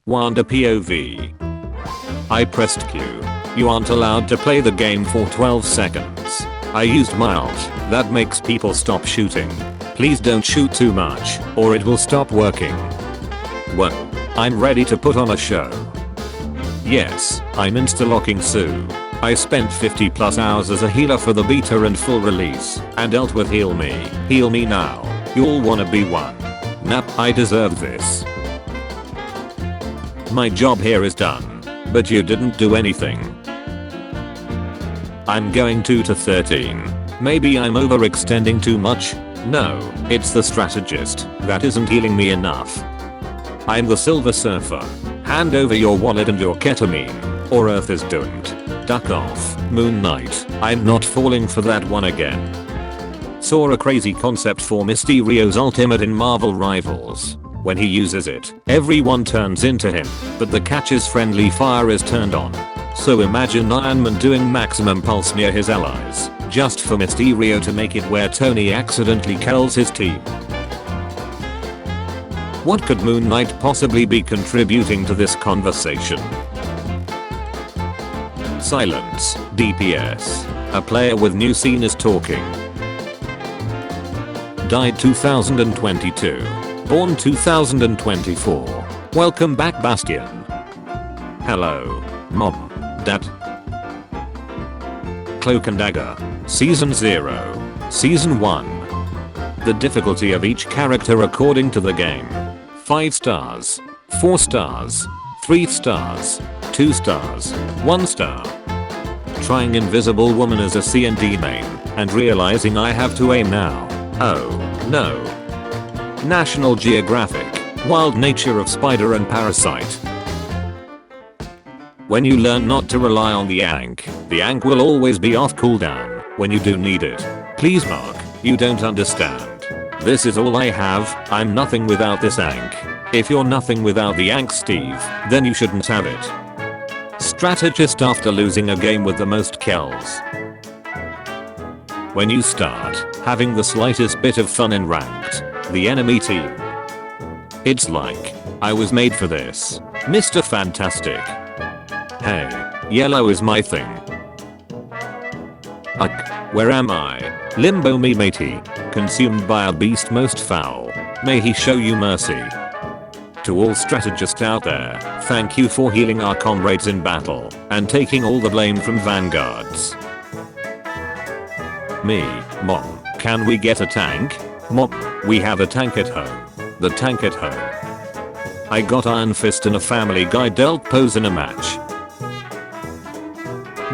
Wanda POV. I pressed Q. You aren't allowed to play the game for 12 seconds. I used my ult. That makes people stop shooting. Please don't shoot too much, or it will stop working. Whoa. I'm ready to put on a show. Yes, I'm insta-locking Sue. I spent 50 plus hours as a healer for the beta and full release, and dealt with heal me. Heal me now. You all wanna be one. Nap, I deserve this. My job here is done. But you didn't do anything. I'm going 2 to 13. Maybe I'm overextending too much? No, it's the strategist that isn't healing me enough. I'm the Silver Surfer. Hand over your wallet and your ketamine, or Earth is doomed. Duck off, Moon Knight. I'm not falling for that one again. Saw a crazy concept for Mysterio's ultimate in Marvel Rivals. When he uses it, everyone turns into him, but the catch's friendly fire is turned on. So imagine Iron Man doing maximum pulse near his allies, just for Mysterio to make it where Tony accidentally kills his team. What could Moon Knight possibly be contributing to this conversation? Silence, DPS. A player with new scene is talking. Died 2022. Born 2024. Welcome back, Bastion. Hello, Mom, Dad. Cloak and Dagger. Season 0. Season 1. The difficulty of each character according to the game. 5 stars. 4 stars. 3 stars. 2 stars. 1 star. Trying Invisible Woman as a C&D main, and realizing I have to aim now. Oh, no. National Geographic. Wild Nature of Spider and Parasite. When you learn not to rely on the Ankh will always be off cooldown when you do need it. Please Mark, you don't understand. This is all I have, I'm nothing without this Ankh. If you're nothing without the Ankh, Steve, then you shouldn't have it. Strategist after losing a game with the most kills. When you start having the slightest bit of fun in ranked, the enemy team. It's like, I was made for this, Mr. Fantastic. Hey, yellow is my thing. Where am I? Limbo me matey, consumed by a beast most foul. May he show you mercy. To all strategists out there, thank you for healing our comrades in battle and taking all the blame from vanguards. Me, Mom, can we get a tank? Mom, we have a tank at home. The tank at home. I got Iron Fist and a Family Guy dealt pose in a match.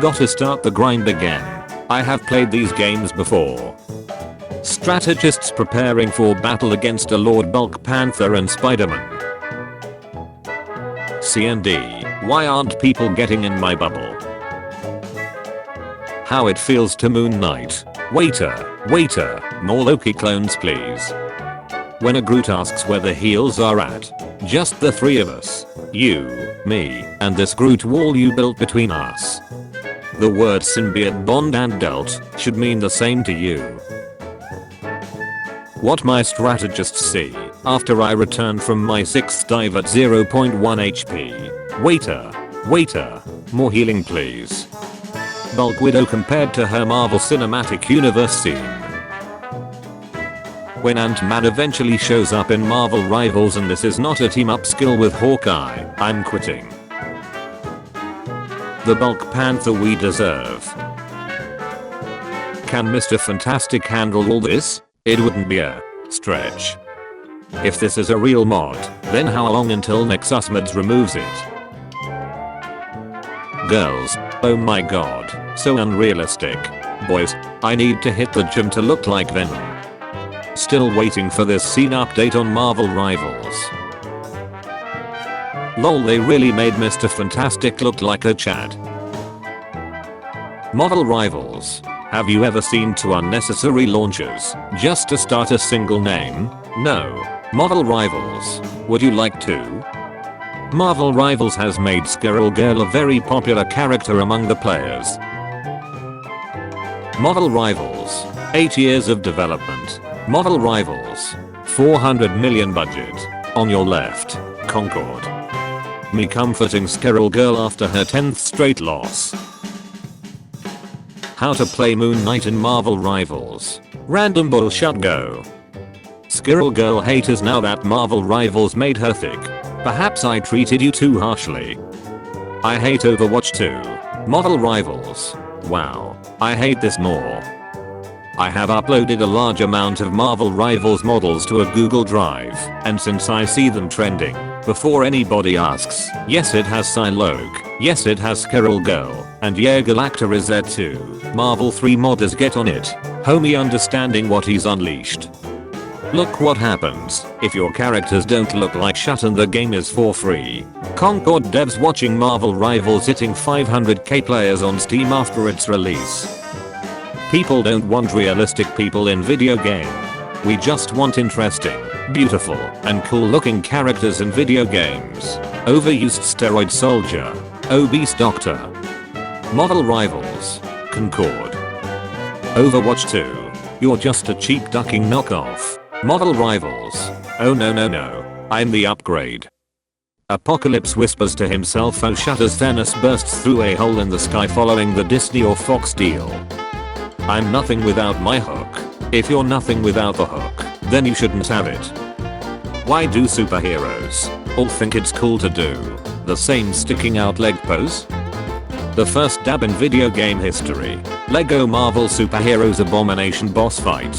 Gotta start the grind again. I have played these games before. Strategists preparing for battle against a Lord Bulk Panther and Spider-Man. C&D, why aren't people getting in my bubble? How it feels to Moon Knight. Waiter, more Loki clones please. When a Groot asks where the heals are at, just the 3 of us. You, me, and this Groot wall you built between us. The word symbiote bond and dealt should mean the same to you. What my strategists see after I return from my 6th dive at 0.1 HP. Waiter, more healing please. Bulk Widow compared to her Marvel Cinematic Universe scene. When Ant-Man eventually shows up in Marvel Rivals and this is not a team-up skill with Hawkeye, I'm quitting. The Bulk Panther we deserve. Can Mr. Fantastic handle all this? It wouldn't be a stretch. If this is a real mod, then how long until Nexus Mods removes it? Girls, oh my god, so unrealistic. Boys, I need to hit the gym to look like Venom. Still waiting for this scene update on Marvel Rivals. Lol, they really made Mr. Fantastic look like a Chad. Marvel Rivals. Have you ever seen 2 unnecessary launches just to start a single name? No. Marvel Rivals. Would you like to? Marvel Rivals has made Squirrel Girl a very popular character among the players. Marvel Rivals. 8 years of development. Marvel Rivals. 400 million budget. On your left, Concord. Me comforting Squirrel Girl after her 10th straight loss. How to play Moon Knight in Marvel Rivals. Random bullshit go. Squirrel Girl haters now that Marvel Rivals made her thick. Perhaps I treated you too harshly. I hate Overwatch 2. Marvel Rivals. Wow. I hate this more. I have uploaded a large amount of Marvel Rivals models to a Google Drive, and since I see them trending, before anybody asks, yes it has Psylocke, yes it has Squirrel Girl, and yeah Galacta is there too. Marvel 3 modders get on it. Homie understanding what he's unleashed. Look what happens if your characters don't look like shit and the game is for free. Concord devs watching Marvel Rivals hitting 500k players on Steam after its release. People don't want realistic people in video game. We just want interesting, beautiful, and cool looking characters in video games. Overused steroid soldier. Obese doctor. Marvel Rivals. Concord. Overwatch 2. You're just a cheap ducking knockoff. Marvel Rivals. Oh no. I'm the upgrade. Apocalypse whispers to himself oh shut as Thanos bursts through a hole in the sky following the Disney or Fox deal. I'm nothing without my hook. If you're nothing without the hook, then you shouldn't have it. Why do superheroes all think it's cool to do the same sticking out leg pose? The first dab in video game history. Lego Marvel Superheroes Abomination boss fight.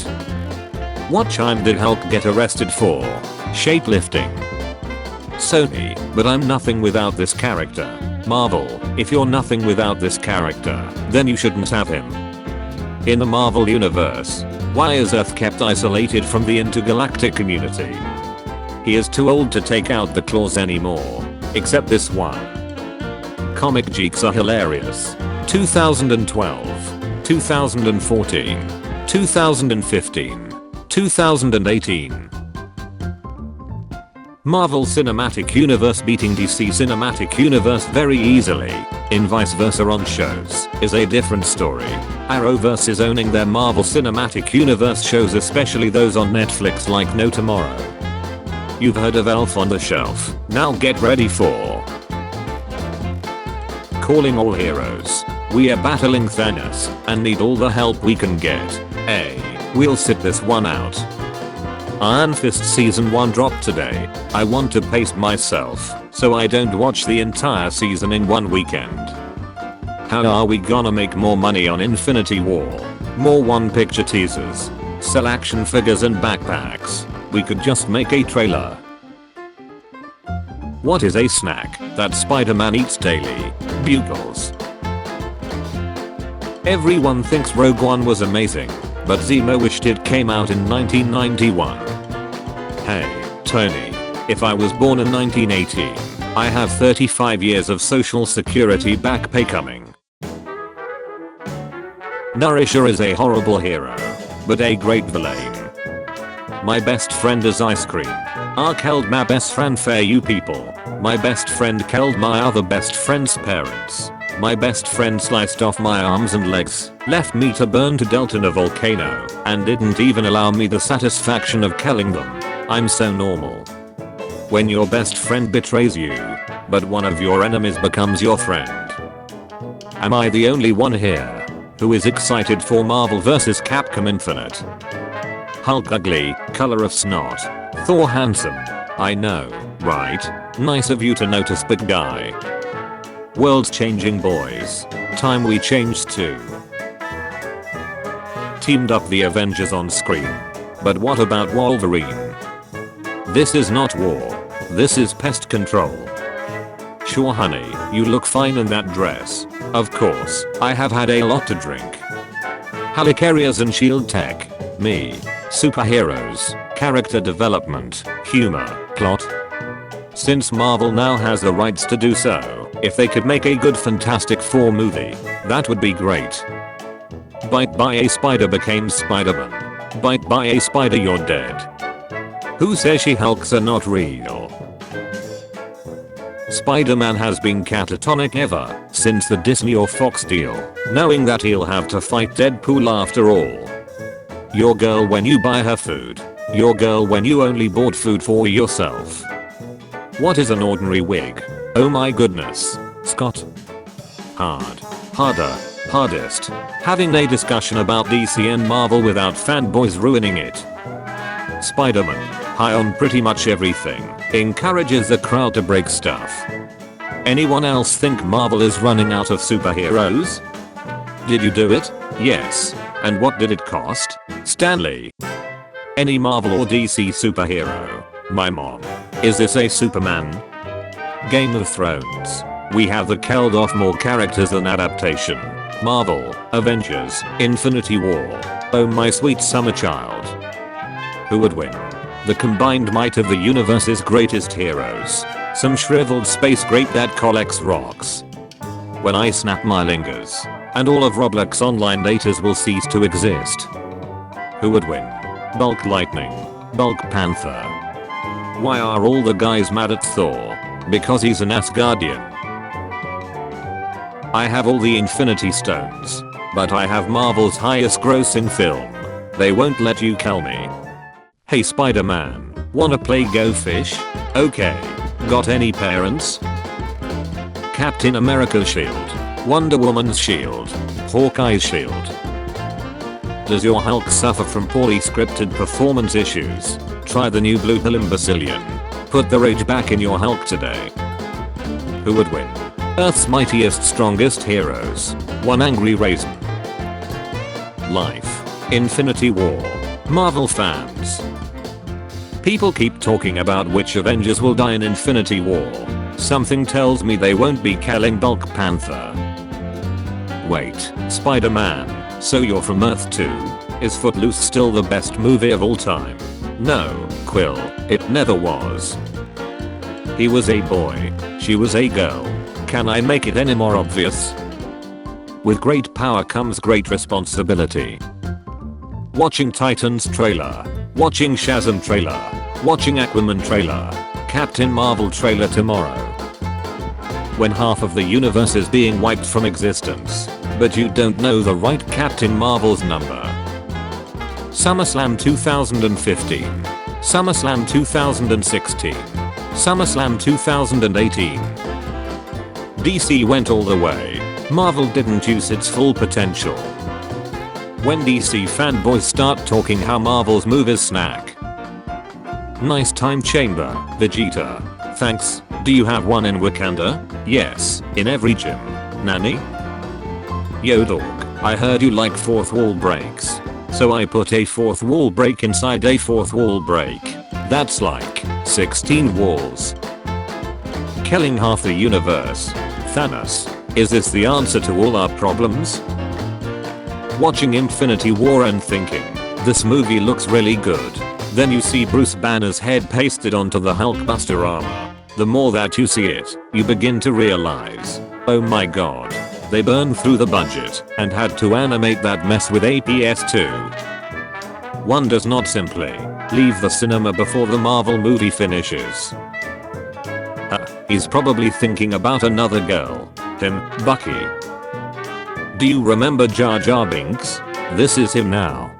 What chime did Hulk get arrested for? Shapelifting. Sony, but I'm nothing without this character. Marvel, if you're nothing without this character, then you shouldn't have him. In the Marvel universe, why is Earth kept isolated from the intergalactic community? He is too old to take out the claws anymore, except this one. Comic geeks are hilarious. 2012, 2014, 2015, 2018. Marvel Cinematic Universe beating DC Cinematic Universe very easily, in vice versa on shows, is a different story. Arrowverse is owning their Marvel Cinematic Universe shows, especially those on Netflix like no tomorrow. You've heard of Elf on the Shelf, now get ready for Calling All Heroes. We are battling Thanos and need all the help we can get. We'll sit this one out. Iron Fist Season 1 dropped today. I want to pace myself so I don't watch the entire season in one weekend. How are we gonna make more money on Infinity War? More one-picture teasers. Sell action figures and backpacks. We could just make a trailer. What is a snack that Spider-Man eats daily? Bugles. Everyone thinks Rogue One was amazing, but Zemo wished it came out in 1991. Hey, Tony. If I was born in 1980, I have 35 years of social security back pay coming. Nourisher is a horrible hero, but a great villain. My best friend is ice cream. I killed my best friend for you people. My best friend killed my other best friend's parents. My best friend sliced off my arms and legs, left me to burn to death in a volcano, and didn't even allow me the satisfaction of killing them. I'm so normal. When your best friend betrays you, but one of your enemies becomes your friend. Am I the only one here who is excited for Marvel vs. Capcom Infinite? Hulk ugly, color of snot. Thor handsome. I know, right? Nice of you to notice, big guy. World's changing, boys. Time we changed too. Teamed up the Avengers on screen. But what about Wolverine? This is not war. This is pest control. Sure honey, you look fine in that dress. Of course, I have had a lot to drink. Helicarriers and shield tech. Me. Superheroes. Character development. Humor. Plot. Since Marvel now has the rights to do so, if they could make a good Fantastic Four movie, that would be great. Bite by a spider became Spider-Man. Bite by a spider, you're dead. Who says She-Hulks are not real? Spider-Man has been catatonic ever since the Disney or Fox deal, knowing that he'll have to fight Deadpool after all. Your girl when you buy her food. Your girl when you only bought food for yourself. What is an ordinary wig? Oh my goodness. Scott. Hard. Harder. Hardest. Having a discussion about DC and Marvel without fanboys ruining it. Spider-Man, high on pretty much everything, encourages the crowd to break stuff. Anyone else think Marvel is running out of superheroes? Did you do it? Yes. And what did it cost? Stanley. Any Marvel or DC superhero? My mom. Is this a Superman? Game of Thrones. We have the killed off more characters than adaptation. Marvel, Avengers, Infinity War. Oh my sweet summer child. Who would win? The combined might of the universe's greatest heroes. Some shriveled space grape that collects rocks. When I snap my fingers, and all of Roblox online datas will cease to exist. Who would win? Bulk Lightning. Bulk Panther. Why are all the guys mad at Thor? Because he's an Asgardian. I have all the Infinity Stones, but I have Marvel's highest grossing film. They won't let you kill me. Hey Spider-Man, wanna play Go Fish? Okay. Got any parents? Captain America's shield. Wonder Woman's shield. Hawkeye's shield. Does your Hulk suffer from poorly scripted performance issues? Try the new blue pill imbecilian. Put the rage back in your Hulk today. Who would win? Earth's mightiest strongest heroes. One angry raisin. Life. Infinity War. Marvel fans. People keep talking about which Avengers will die in Infinity War. Something tells me they won't be killing Bulk Panther. Wait, Spider-Man, so you're from Earth 2? Is Footloose still the best movie of all time? No, Quill, it never was. He was a boy, she was a girl. Can I make it any more obvious? With great power comes great responsibility. Watching Titans trailer. Watching Shazam trailer. Watching Aquaman trailer. Captain Marvel trailer tomorrow. When half of the universe is being wiped from existence, but you don't know the right Captain Marvel's number. SummerSlam 2015. SummerSlam 2016. SummerSlam 2018. DC went all the way. Marvel didn't use its full potential. When DC fanboys start talking how Marvel's movies snack. Nice time chamber, Vegeta. Thanks. Do you have one in Wakanda? Yes, in every gym. Nanny? Yo dog, I heard you like fourth wall breaks. So I put a fourth wall break inside a fourth wall break. That's like 16 walls. Killing half the universe. Thanos. Is this the answer to all our problems? Watching Infinity War and thinking, this movie looks really good. Then you see Bruce Banner's head pasted onto the Hulkbuster armor. The more that you see it, you begin to realize, oh my god, they burned through the budget and had to animate that mess with a PS2. One does not simply leave the cinema before the Marvel movie finishes. He's probably thinking about another girl. Him, Bucky. Do you remember Jar Jar Binks? This is him now.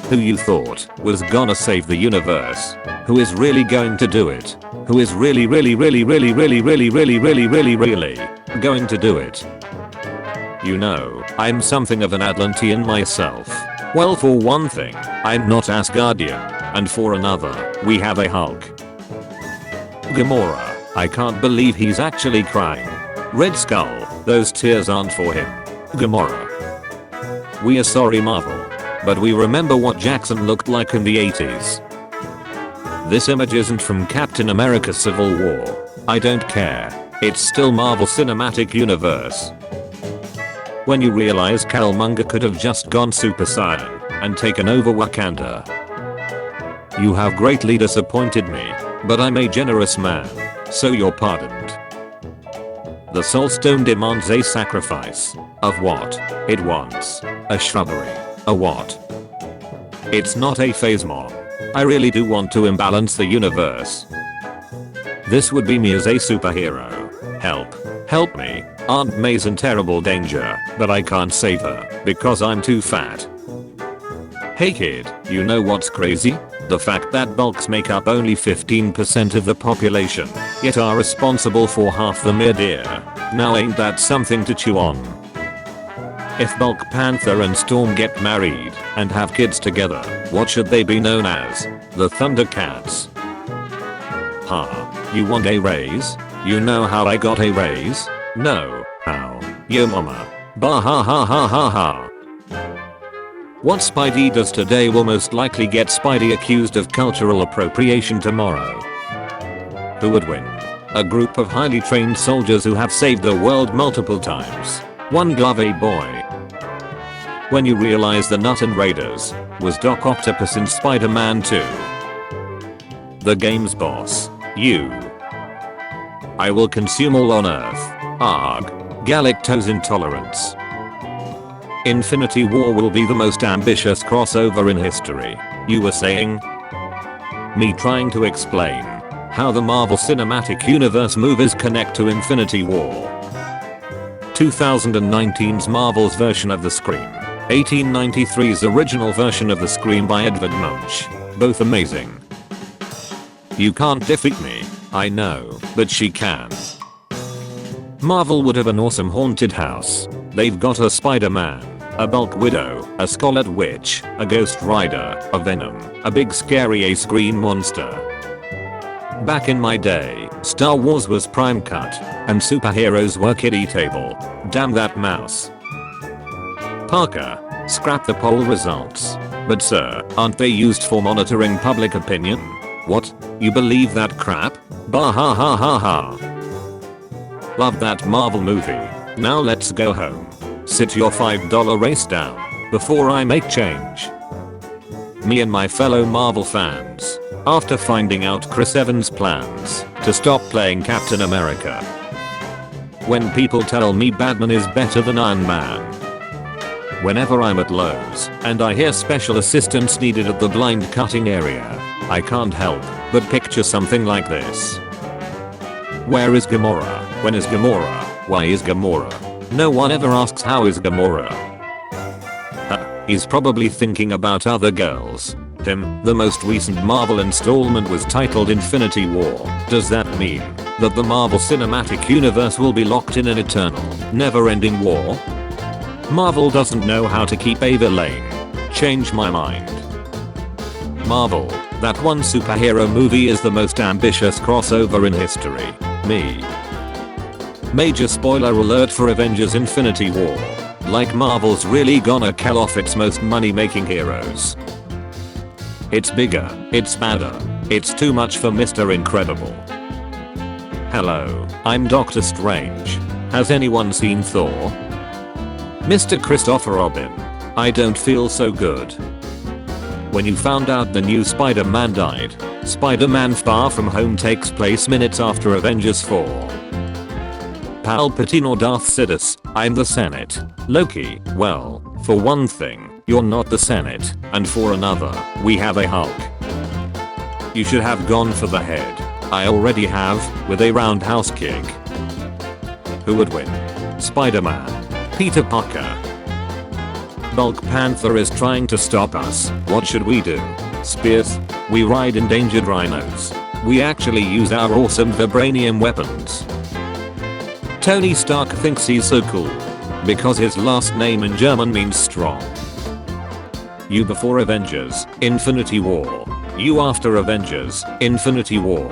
Who you thought was gonna save the universe? Who is really going to do it? Who is really going to do it? You know, I'm something of an Atlantean myself. Well, for one thing, I'm not Asgardian, and for another, we have a Hulk. Gamora, I can't believe he's actually crying. Red Skull, those tears aren't for him. Gamora. We are sorry Marvel, but we remember what Jackson looked like in the 80s. This image isn't from Captain America Civil War. I don't care. It's still Marvel Cinematic Universe. When you realize Killmonger could have just gone Super Saiyan and taken over Wakanda. You have greatly disappointed me, but I'm a generous man, so you're pardoned. The Soul Stone demands a sacrifice. Of what? It wants a shrubbery. A what? It's not a phasmon. I really do want to imbalance the universe. This would be me as a superhero. Help. Help me. Aunt May's in terrible danger, but I can't save her because I'm too fat. Hey kid, you know what's crazy? The fact that bulks make up only 15% of the population, yet are responsible for half the mid-ear. Now ain't that something to chew on? If Bulk Panther and Storm get married and have kids together, what should they be known as? The Thundercats. Ha, you want a raise? You know how I got a raise? No, how? Yo mama. Bah ha ha ha ha ha. What Spidey does today will most likely get Spidey accused of cultural appropriation tomorrow. Who would win? A group of highly trained soldiers who have saved the world multiple times. One glove a boy. When you realize the Nut and Raiders was Doc Octopus in Spider-Man 2. The game's boss. You. I will consume all on Earth. Arg. Galactose intolerance. Infinity War will be the most ambitious crossover in history. You were saying? Me trying to explain how the Marvel Cinematic Universe movies connect to Infinity War. 2019's Marvel's version of the Scream. 1893's original version of the Scream by Edvard Munch. Both amazing. You can't defeat me, I know, but she can. Marvel would have an awesome haunted house. They've got a Spider-Man, a Bulk Widow, a Scarlet Witch, a Ghost Rider, a Venom, a big scary screen monster. Back in my day, Star Wars was prime cut, and superheroes were kiddie table. Damn that mouse. Parker, scrap the poll results. But sir, aren't they used for monitoring public opinion? What? You believe that crap? Bah ha ha ha ha. Love that Marvel movie. Now let's go home. Sit your $5 race down before I make change. Me and my fellow Marvel fans, after finding out Chris Evans' plans to stop playing Captain America. When people tell me Batman is better than Iron Man. Whenever I'm at Lowe's and I hear special assistance needed at the blind cutting area, I can't help but picture something like this. Where is Gamora? When is Gamora? Why is Gamora? No one ever asks how is Gamora. He's probably thinking about other girls. The most recent Marvel installment was titled Infinity War. Does that mean that the Marvel Cinematic Universe will be locked in an eternal, never-ending war? Marvel doesn't know how to keep a villain. Change my mind. Marvel, that one superhero movie is the most ambitious crossover in history. Me. Major spoiler alert for Avengers Infinity War. Like Marvel's really gonna kill off its most money-making heroes. It's bigger, it's badder, it's too much for Mr. Incredible. Hello, I'm Doctor Strange. Has anyone seen Thor? Mr. Christopher Robin. I don't feel so good. When you found out the new Spider-Man died, Spider-Man Far From Home takes place minutes after Avengers 4. Palpatine or Darth Sidious, I'm the Senate. Loki, well, for one thing, you're not the Senate, and for another, we have a Hulk. You should have gone for the head. I already have, with a roundhouse kick. Who would win? Spider-Man. Peter Parker. Bulk Panther is trying to stop us. What should we do? Spears? We ride endangered rhinos. We actually use our awesome vibranium weapons. Tony Stark thinks he's so cool. Because his last name in German means strong. You before Avengers, Infinity War. You after Avengers, Infinity War.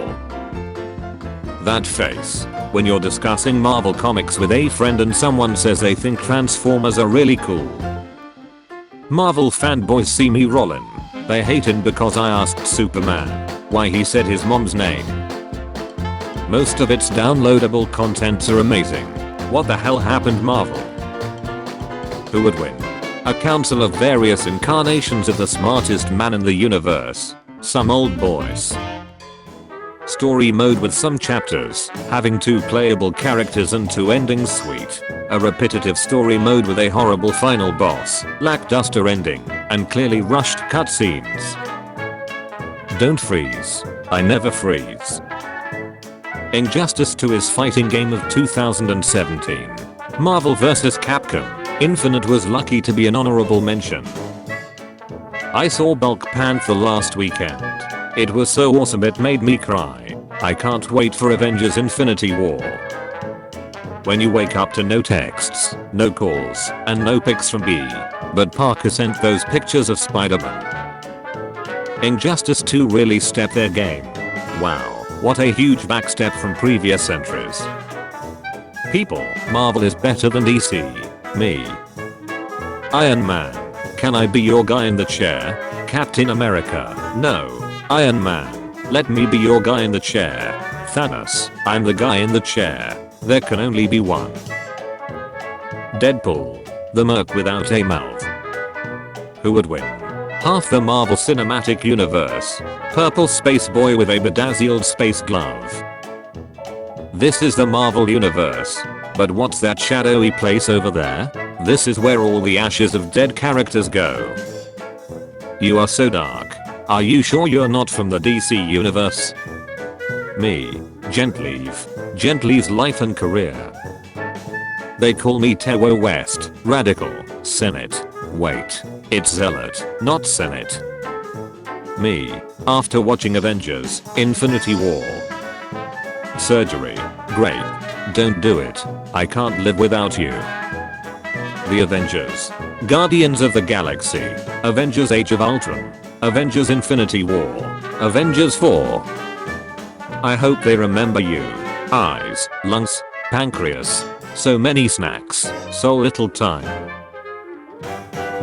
That face. When you're discussing Marvel comics with a friend and someone says they think Transformers are really cool. Marvel fanboys see me rollin'. They hate him because I asked Superman why he said his mom's name. Most of its downloadable contents are amazing. What the hell happened, Marvel? Who would win? A council of various incarnations of the smartest man in the universe. Some old boys. Story mode with some chapters having 2 playable characters and 2 endings sweet. A repetitive story mode with a horrible final boss, lackluster ending, and clearly rushed cutscenes. Don't freeze. I never freeze. Injustice 2 is fighting game of 2017. Marvel vs. Capcom. Infinite was lucky to be an honorable mention. I saw Bulk Panther last weekend. It was so awesome it made me cry. I can't wait for Avengers Infinity War. When you wake up to no texts, no calls, and no pics from B. But Parker sent those pictures of Spider-Man. Injustice 2 really stepped their game. Wow, what a huge backstep from previous entries. People, Marvel is better than DC. Me. Iron Man. Can I be your guy in the chair? Captain America. No. Iron Man. Let me be your guy in the chair. Thanos. I'm the guy in the chair. There can only be one. Deadpool. The merc without a mouth. Who would win? Half the Marvel Cinematic Universe. Purple space boy with a bedazzled space glove. This is the Marvel Universe. But what's that shadowy place over there? This is where all the ashes of dead characters go. You are so dark. Are you sure you're not from the DC Universe? Me. Gentleave. Gentleave's life and career. They call me Tewo West. Radical. Senate. Wait. It's Zealot, not Senate. Me. After watching Avengers Infinity War. Surgery. Great. Don't do it. I can't live without you. The Avengers. Guardians of the Galaxy. Avengers Age of Ultron. Avengers Infinity War. Avengers 4. I hope they remember you. Eyes, lungs, pancreas. So many snacks, so little time.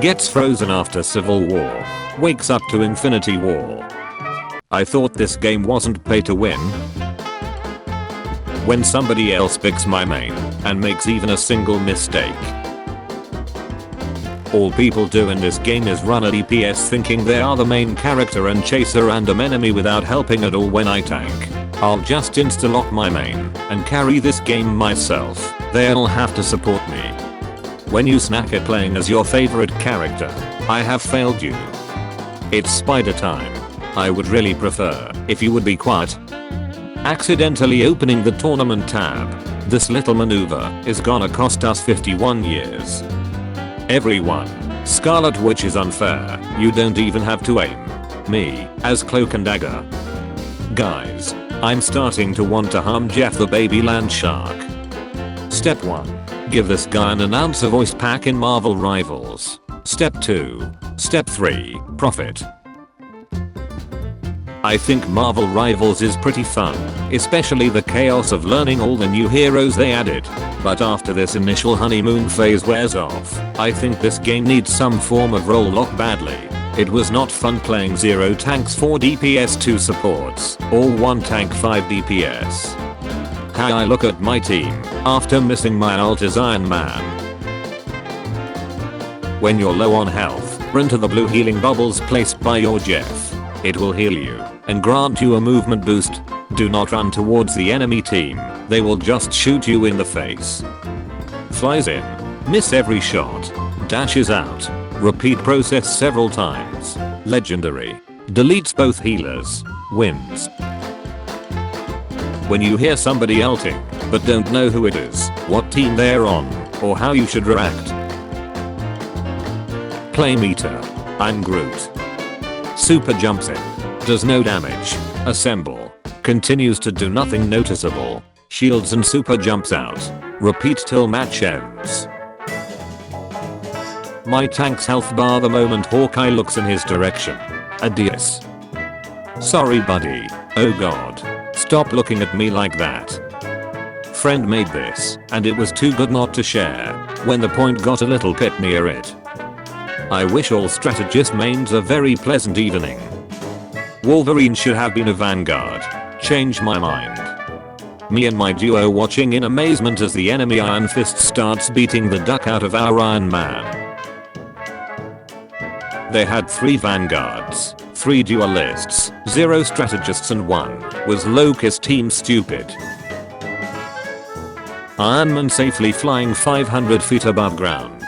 Gets frozen after Civil War. Wakes up to Infinity War. I thought this game wasn't pay to win. When somebody else picks my main and makes even a single mistake. All people do in this game is run a DPS thinking they are the main character and chase a random enemy without helping at all. When I tank, I'll just insta-lock my main and carry this game myself. They'll have to support me. When you snack at playing as your favorite character, I have failed you. It's spider time. I would really prefer if you would be quiet. Accidentally opening the tournament tab. This little maneuver is gonna cost us 51 years. Everyone. Scarlet Witch is unfair. You don't even have to aim. Me, as Cloak and Dagger. Guys, I'm starting to want to harm Jeff the baby land shark. Step 1. Give this guy an announcer voice pack in Marvel Rivals. Step 2. Step 3. Profit. I think Marvel Rivals is pretty fun, especially the chaos of learning all the new heroes they added. But after this initial honeymoon phase wears off, I think this game needs some form of role lock badly. It was not fun playing 0 tanks 4 DPS 2 supports, or 1 tank 5 DPS. How I look at my team after missing my ult is Iron Man. When you're low on health, run to the blue healing bubbles placed by your Jeff. It will heal you and grant you a movement boost. Do not run towards the enemy team, they will just shoot you in the face. Flies in, miss every shot, dashes out, repeat process several times, legendary, deletes both healers, wins. When you hear somebody ulting, but don't know who it is, what team they're on, or how you should react. Play meter. I'm Groot. Super jumps in. Does no damage. Assemble. Continues to do nothing noticeable. Shields and super jumps out. Repeat till match ends. My tank's health bar the moment Hawkeye looks in his direction. Adios. Sorry buddy. Oh god. Stop looking at me like that. Friend made this, and it was too good not to share, when the point got a little pit near it. I wish all strategist mains a very pleasant evening. Wolverine should have been a vanguard. Change my mind. Me and my duo watching in amazement as the enemy Iron Fist starts beating the duck out of our Iron Man. They had 3 vanguards, 3 duelists, 0 strategists and 1 was Loki's team stupid. Iron Man safely flying 500 feet above ground.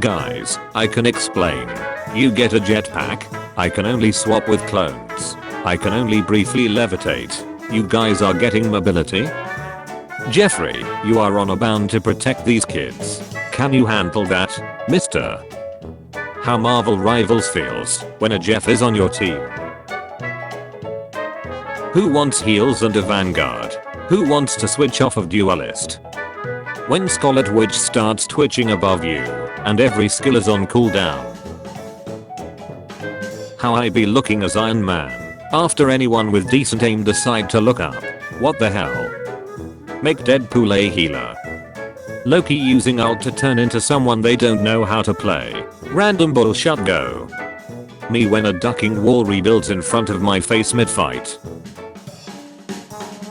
Guys, I can explain. You get a jetpack. I can only swap with clones. I can only briefly levitate. You guys are getting mobility? Jeffrey, you are on a bound to protect these kids. Can you handle that, mister? how Marvel Rivals feels when a Jeff is on your team. Who wants heals and a Vanguard? Who wants to switch off of Duelist? When Scarlet Witch starts twitching above you and every skill is on cooldown. How I be looking as Iron Man after anyone with decent aim decide to look up. What the hell? Make Deadpool a healer. Loki using ult to turn into someone they don't know how to play. Random bullshit go. Me when a ducking wall rebuilds in front of my face mid-fight.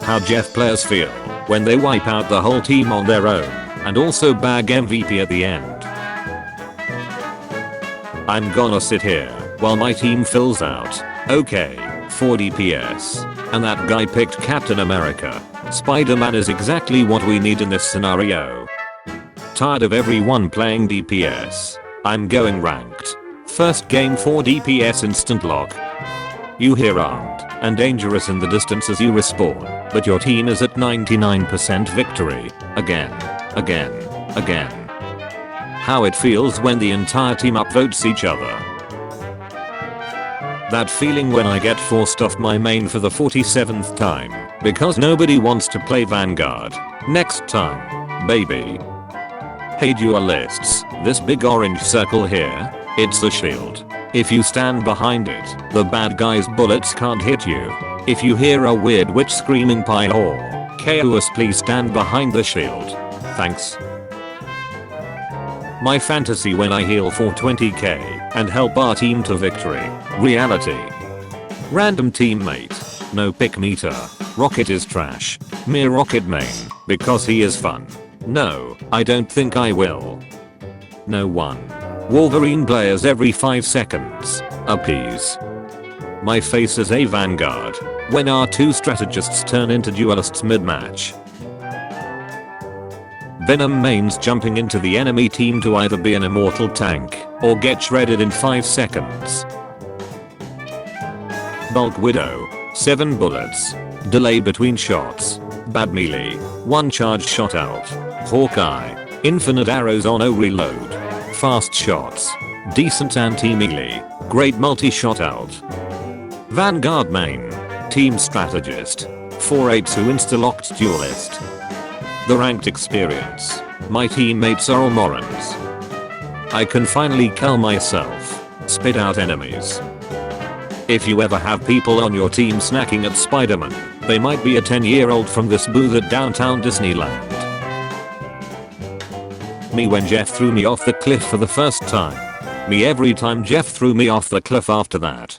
How Jeff players feel when they wipe out the whole team on their own and also bag MVP at the end. I'm gonna sit here while my team fills out. Okay, 4 DPS. And that guy picked Captain America. Spider-Man is exactly what we need in this scenario. Tired of everyone playing DPS. I'm going ranked. First game 4 DPS instant lock. You hear armed and dangerous in the distance as you respawn, but your team is at 99% victory. Again. How it feels when the entire team upvotes each other. That feeling when I get forced off my main for the 47th time because nobody wants to play Vanguard. Next time, baby. Hey duelists, this big orange circle here, it's the shield. If you stand behind it, the bad guy's bullets can't hit you. If you hear a weird witch screaming pie or chaos, please stand behind the shield. Thanks. My fantasy when I heal for 20k and help our team to victory. Reality. Random teammate. No pick meter. Rocket is trash. Mere Rocket main because he is fun. No, I don't think I will. No one. Wolverine players every 5 seconds. Appease. My face is a Vanguard when our 2 strategists turn into duelists mid-match. Venom mains jumping into the enemy team to either be an immortal tank or get shredded in 5 seconds. Bulk Widow. 7 bullets. Delay between shots. Bad melee. 1 charge shot out. Hawkeye. Infinite arrows on O reload. Fast shots. Decent anti-melee. Great multi-shot out. Vanguard main. Team strategist. 4-8 who insta-locked duelist. The ranked experience. My teammates are all morons. I can finally kill myself. Spit out enemies. If you ever have people on your team snacking at Spider-Man, they might be a 10-year-old from this booth at downtown Disneyland. Me when Jeff threw me off the cliff for the first time. Me every time Jeff threw me off the cliff after that.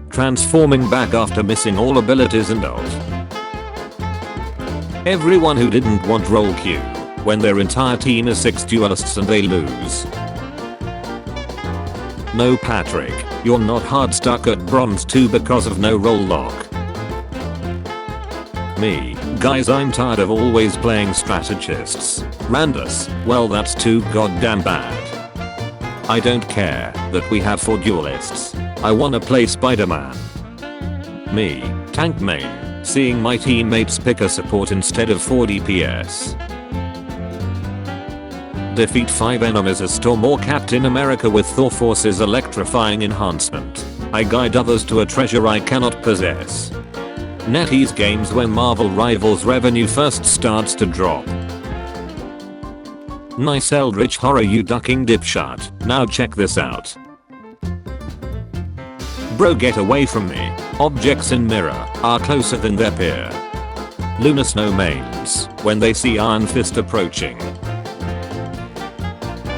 Transforming back after missing all abilities and ult. Everyone who didn't want roll queue when their entire team is 6 duelists and they lose. No Patrick, you're not hard stuck at bronze 2 because of no roll lock. Me, guys, I'm tired of always playing strategists. Randus, well that's too goddamn bad. I don't care that we have 4 duelists. I wanna play Spider-Man. Me, tank main. Seeing my teammates pick a support instead of 4 DPS. Defeat 5 enemies as Storm or Captain America with Thor Force's electrifying enhancement. I guide others to a treasure I cannot possess. NetEase games when Marvel Rivals revenue first starts to drop. Nice eldritch horror you ducking dipshot. Now check this out. Bro, get away from me. Objects in mirror are closer than their peer. Luna Snow mains when they see Iron Fist approaching.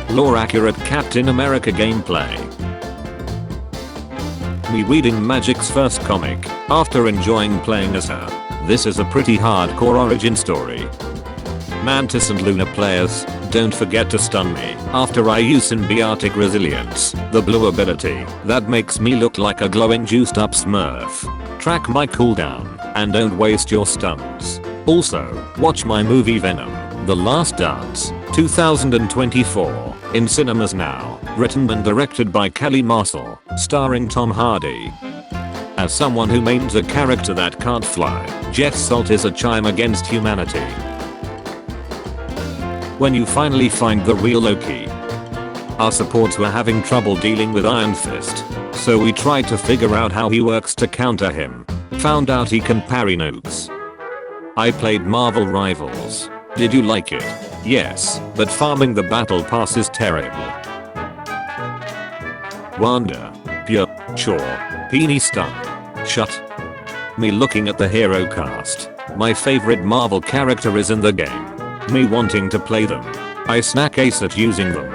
Lore accurate Captain America gameplay. Me reading Magic's first comic after enjoying playing as her. This is a pretty hardcore origin story. Mantis and Luna players, don't forget to stun me after I use Symbiotic Resilience, the blue ability that makes me look like a glowing juiced up smurf. Track my cooldown and don't waste your stuns. Also, watch my movie Venom, The Last Dance, 2024, in cinemas now, written and directed by Kelly Marshall, starring Tom Hardy. As someone who mains a character that can't fly, Jeff Salt is a chime against humanity. When you finally find the real Loki. Our supports were having trouble dealing with Iron Fist, so we tried to figure out how he works to counter him. Found out he can parry nukes. I played Marvel Rivals. Did you like it? Yes, but farming the battle pass is terrible. Wanda. Pure. Sure. Peony stun. Shut. Me looking at the hero cast. My favorite Marvel character is in the game. Me wanting to play them. I snack ace at using them.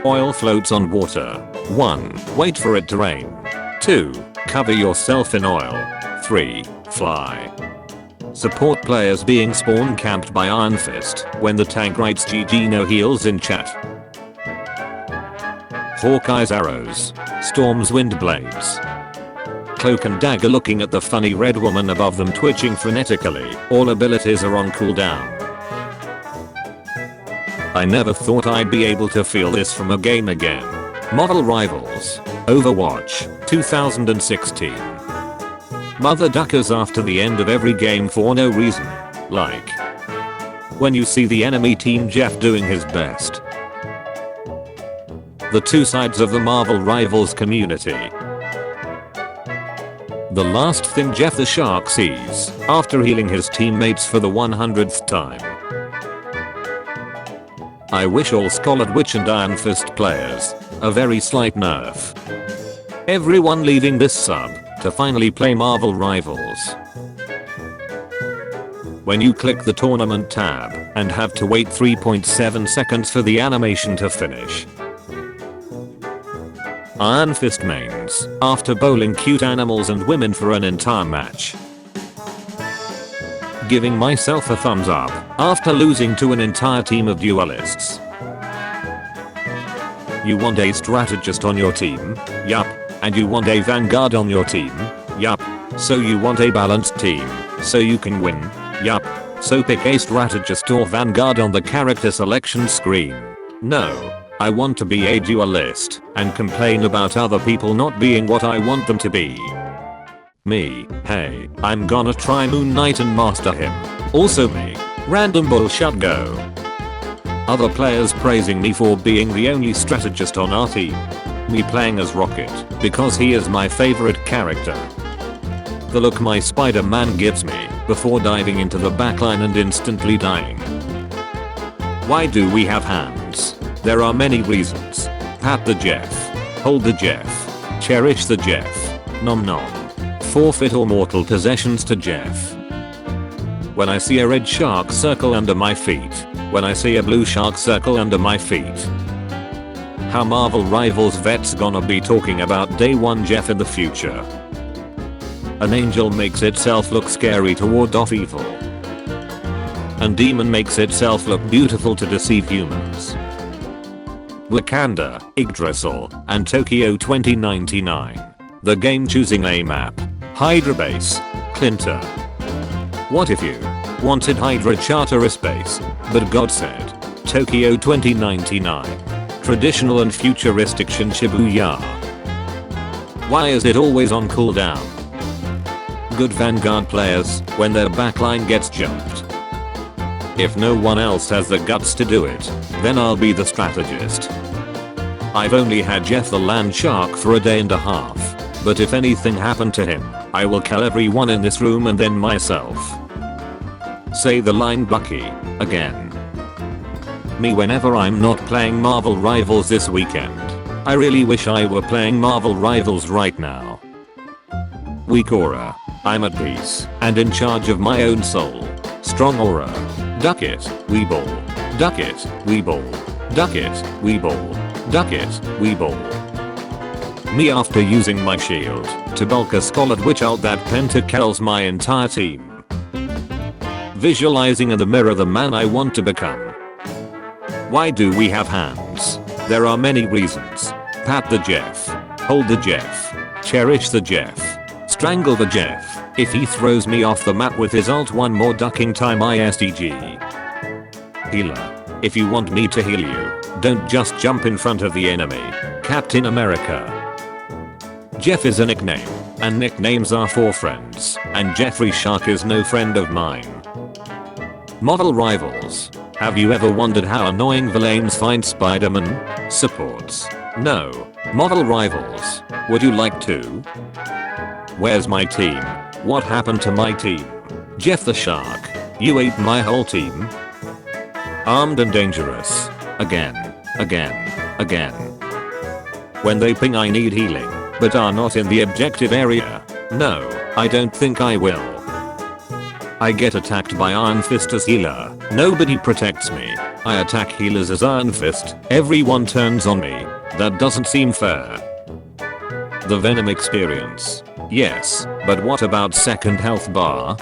Oil floats on water. 1. Wait for it to rain. 2. Cover yourself in oil. 3. Fly. Support players being spawn camped by Iron Fist when the tank writes GG no heals in chat. Hawkeye's arrows. Storm's wind blades. Cloak and Dagger looking at the funny red woman above them twitching frenetically. All abilities are on cooldown. I never thought I'd be able to feel this from a game again. Marvel Rivals. Overwatch. 2016. Mother duckers after the end of every game for no reason. Like when you see the enemy team Jeff doing his best. The two sides of the Marvel Rivals community. The last thing Jeff the Shark sees after healing his teammates for the 100th time. I wish all Scarlet Witch and Iron Fist players a very slight nerf. Everyone leaving this sub to finally play Marvel Rivals. When you click the tournament tab and have to wait 3.7 seconds for the animation to finish. Iron Fist mains after bowling cute animals and women for an entire match. Giving myself a thumbs up after losing to an entire team of duelists. You want a strategist on your team? Yup. And you want a vanguard on your team? Yup. So you want a balanced team so you can win? Yup. So pick a strategist or vanguard on the character selection screen. No. I want to be a duelist and complain about other people not being what I want them to be. Me. Hey, I'm gonna try Moon Knight and master him. Also me. Random bullshit go. Other players praising me for being the only strategist on our team. Me playing as Rocket because he is my favorite character. The look my Spider-Man gives me before diving into the backline and instantly dying. Why do we have hands? There are many reasons. Pat the Jeff. Hold the Jeff. Cherish the Jeff. Nom nom. Forfeit all mortal possessions to Jeff. When I see a red shark circle under my feet. When I see a blue shark circle under my feet. How Marvel Rivals vets gonna be talking about day 1 Jeff in the future. An angel makes itself look scary to ward off evil. And demon makes itself look beautiful to deceive humans. Wakanda, Yggdrasil, and Tokyo 2099. The game choosing a map. Hydra base. Clinton. What if you wanted Hydra charter a space, but God said, Tokyo 2099. Traditional and futuristic Shibuya. Why is it always on cooldown? Good Vanguard players when their backline gets jumped. If no one else has the guts to do it, then I'll be the strategist. I've only had Jeff the Land Shark for a day and a half, but if anything happened to him, I will kill everyone in this room and then myself. Say the line Bucky, again. Me whenever I'm not playing Marvel Rivals this weekend. I really wish I were playing Marvel Rivals right now. Weak aura. I'm at peace and in charge of my own soul. Strong aura. Duck it, Weeble. Duck it, Weeble. Duck it, Weeble. Duck it, Weeble. Me after using my shield to bulk a Scarlet Witch out that pentakills my entire team. Visualizing in the mirror the man I want to become. Why do we have hands? There are many reasons. Pat the Jeff. Hold the Jeff. Cherish the Jeff. Strangle the Jeff if he throws me off the map with his ult one more ducking time ISTG. Healer. If you want me to heal you, don't just jump in front of the enemy. Captain America. Jeff is a nickname, and nicknames are for friends, and Jeffrey Shark is no friend of mine. Model Rivals. Have you ever wondered how annoying villains find Spider-Man? Supports. No. Marvel rivals. Would you like to? Where's my team? What happened to my team? Jeff the Shark. You ate my whole team? Armed and dangerous. Again. When they ping I need healing, but are not in the objective area. No, I don't think I will. I get attacked by Iron Fist as healer. Nobody protects me. I attack healers as Iron Fist. Everyone turns on me. That doesn't seem fair. The Venom experience. Yes, but what about second health bar?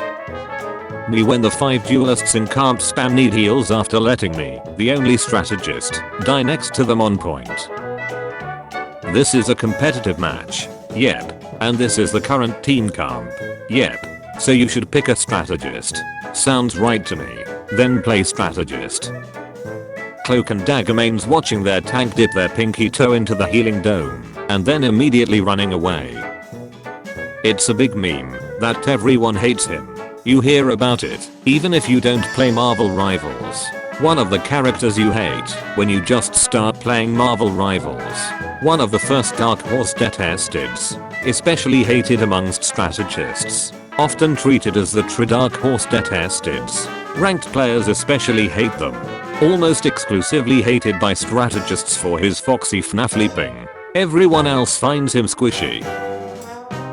Me when the 5 duelists in camp spam need heals after letting me, the only strategist, die next to them on point. This is a competitive match. Yep. And this is the current team camp. Yep. So you should pick a strategist. Sounds right to me. Then play strategist. Cloak and Dagger mains watching their tank dip their pinky toe into the healing dome, and then immediately running away. It's a big meme that everyone hates him. You hear about it, even if you don't play Marvel Rivals. One of the characters you hate when you just start playing Marvel Rivals. One of the first Dark Horse detesteds, especially hated amongst strategists. Often treated as the true Dark Horse detesteds. Ranked players especially hate them. Almost exclusively hated by strategists for his foxy FNAF leaping. Everyone else finds him squishy.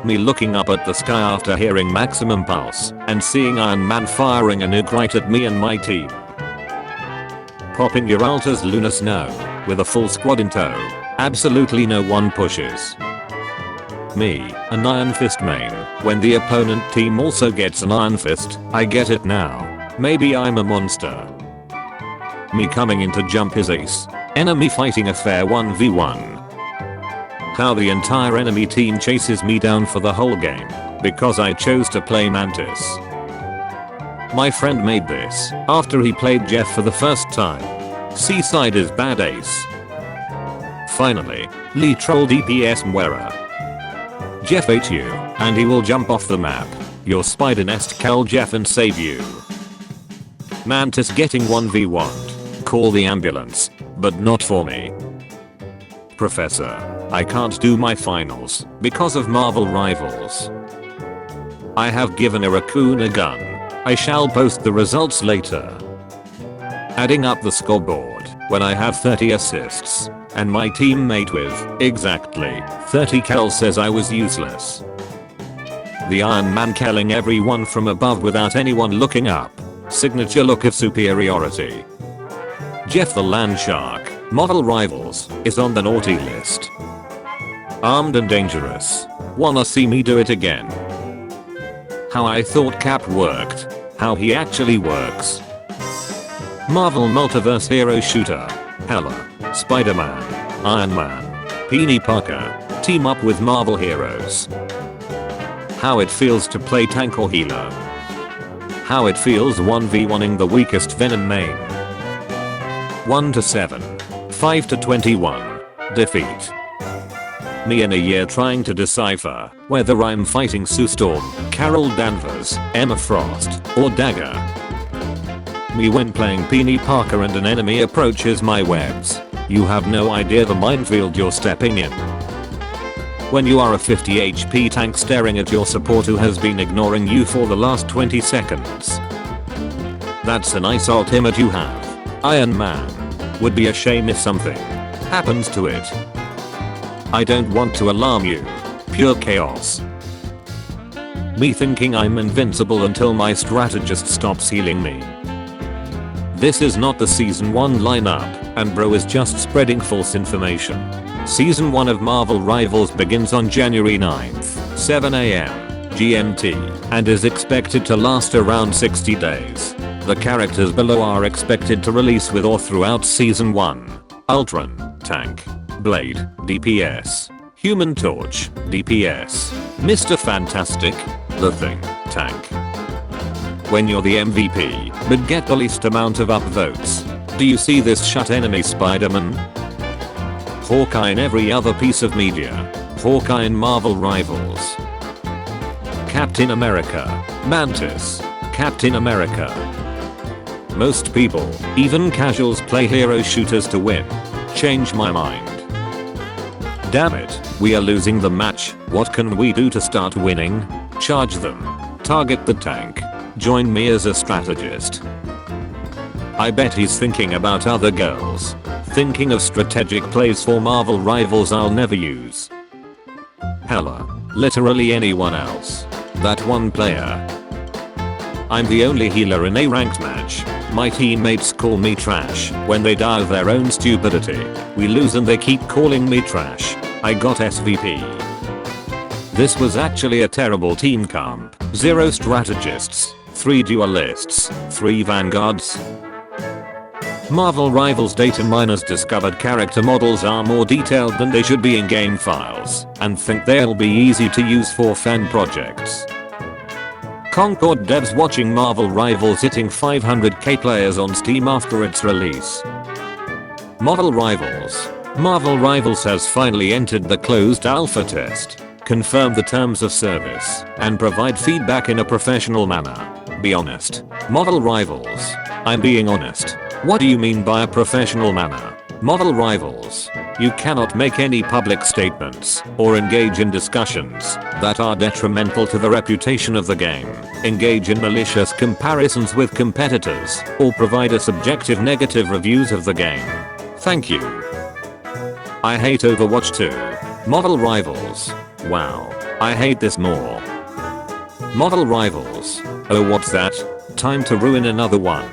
Me looking up at the sky after hearing Maximum Pulse and seeing Iron Man firing a nuke right at me and my team. Popping Uralta's Lunar Snow with a full squad in tow. Absolutely no one pushes. Me, an Iron Fist main. When the opponent team also gets an Iron Fist, I get it now. Maybe I'm a monster. Me coming in to jump his ace. Enemy fighting a fair 1v1. How the entire enemy team chases me down for the whole game. Because I chose to play Mantis. My friend made this after he played Jeff for the first time. Seaside is bad ace. Finally, Lee troll DPS Mwera. Jeff ate you, and he will jump off the map. Your spider nest kill Jeff and save you. Mantis getting 1v1'd. Call the ambulance, but not for me. Professor, I can't do my finals because of Marvel Rivals. I have given a raccoon a gun. I shall post the results later. Adding up the scoreboard when I have 30 assists and my teammate with exactly 30 kills says I was useless. The Iron Man killing everyone from above without anyone looking up. Signature look of superiority. Jeff the Land Shark, Marvel Rivals, is on the naughty list. Armed and dangerous. Wanna see me do it again? How I thought Cap worked. How he actually works. Marvel Multiverse hero shooter. Hella. Spider-Man. Iron Man. Peony Parker. Team up with Marvel heroes. How it feels to play tank or healer. How it feels 1v1ing the weakest Venom main. 1 to 7. 5 to 21. Defeat. Me in a year trying to decipher whether I'm fighting Sue Storm, Carol Danvers, Emma Frost, or Dagger. Me when playing Peony Parker and an enemy approaches my webs. You have no idea the minefield you're stepping in. When you are a 50 HP tank staring at your support who has been ignoring you for the last 20 seconds. That's a nice ultimate you have. Iron Man. Would be a shame if something happens to it. I don't want to alarm you. Pure chaos. Me thinking I'm invincible until my strategist stops healing me. This is not the season 1 lineup, and bro is just spreading false information. Season 1 of Marvel Rivals begins on January 9th, 7 AM, GMT, and is expected to last around 60 days. The characters below are expected to release with or throughout Season 1. Ultron, Tank. Blade, DPS. Human Torch, DPS. Mr. Fantastic, The Thing, Tank. When you're the MVP, but get the least amount of upvotes. Do you see this shut enemy Spider-Man? Hawkeye in every other piece of media. Hawkeye in Marvel Rivals. Captain America. Mantis. Captain America. Most people, even casuals, play hero shooters to win. Change my mind. Damn it, we are losing the match. What can we do to start winning? Charge them. Target the tank. Join me as a strategist. I bet he's thinking about other girls. Thinking of strategic plays for Marvel rivals I'll never use. Hella. Literally anyone else. That one player. I'm the only healer in a ranked match. My teammates call me trash when they die of their own stupidity. We lose and they keep calling me trash. I got SVP. This was actually a terrible team comp. 0 strategists, 3 duelists, 3 vanguards. Marvel Rivals data miners discovered character models are more detailed than they should be in game files and think they'll be easy to use for fan projects. Concord devs watching Marvel Rivals hitting 500k players on Steam after its release. Marvel Rivals has finally entered the closed alpha test. Confirm the terms of service and provide feedback in a professional manner. Be honest. Marvel Rivals. I'm being honest. What do you mean by a professional manner? Marvel Rivals. You cannot make any public statements or engage in discussions that are detrimental to the reputation of the game, engage in malicious comparisons with competitors, or provide a subjective negative reviews of the game. Thank you. I hate Overwatch 2. Marvel Rivals. Wow. I hate this more. Marvel Rivals. Oh, what's that? Time to ruin another one.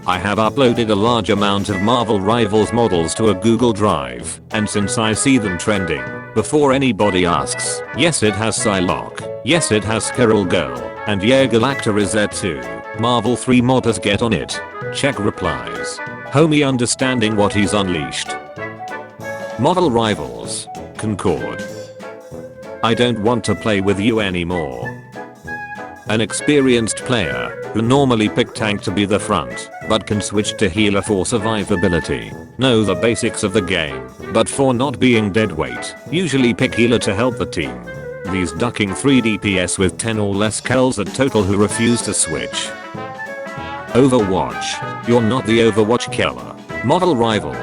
I have uploaded a large amount of Marvel Rivals models to a Google Drive, and since I see them trending, before anybody asks, yes it has Psylocke, yes it has Squirrel Girl, and yeah Galacta is there too. Marvel 3 modders get on it. Check replies. Homie understanding what he's unleashed. Marvel Rivals. Concord. I don't want to play with you anymore. An experienced player who normally pick tank to be the front, but can switch to healer for survivability. Know the basics of the game, but for not being deadweight, usually pick healer to help the team. These ducking 3 DPS with 10 or less kills at total who refuse to switch. Overwatch. You're not the Overwatch killer. Marvel Rivals.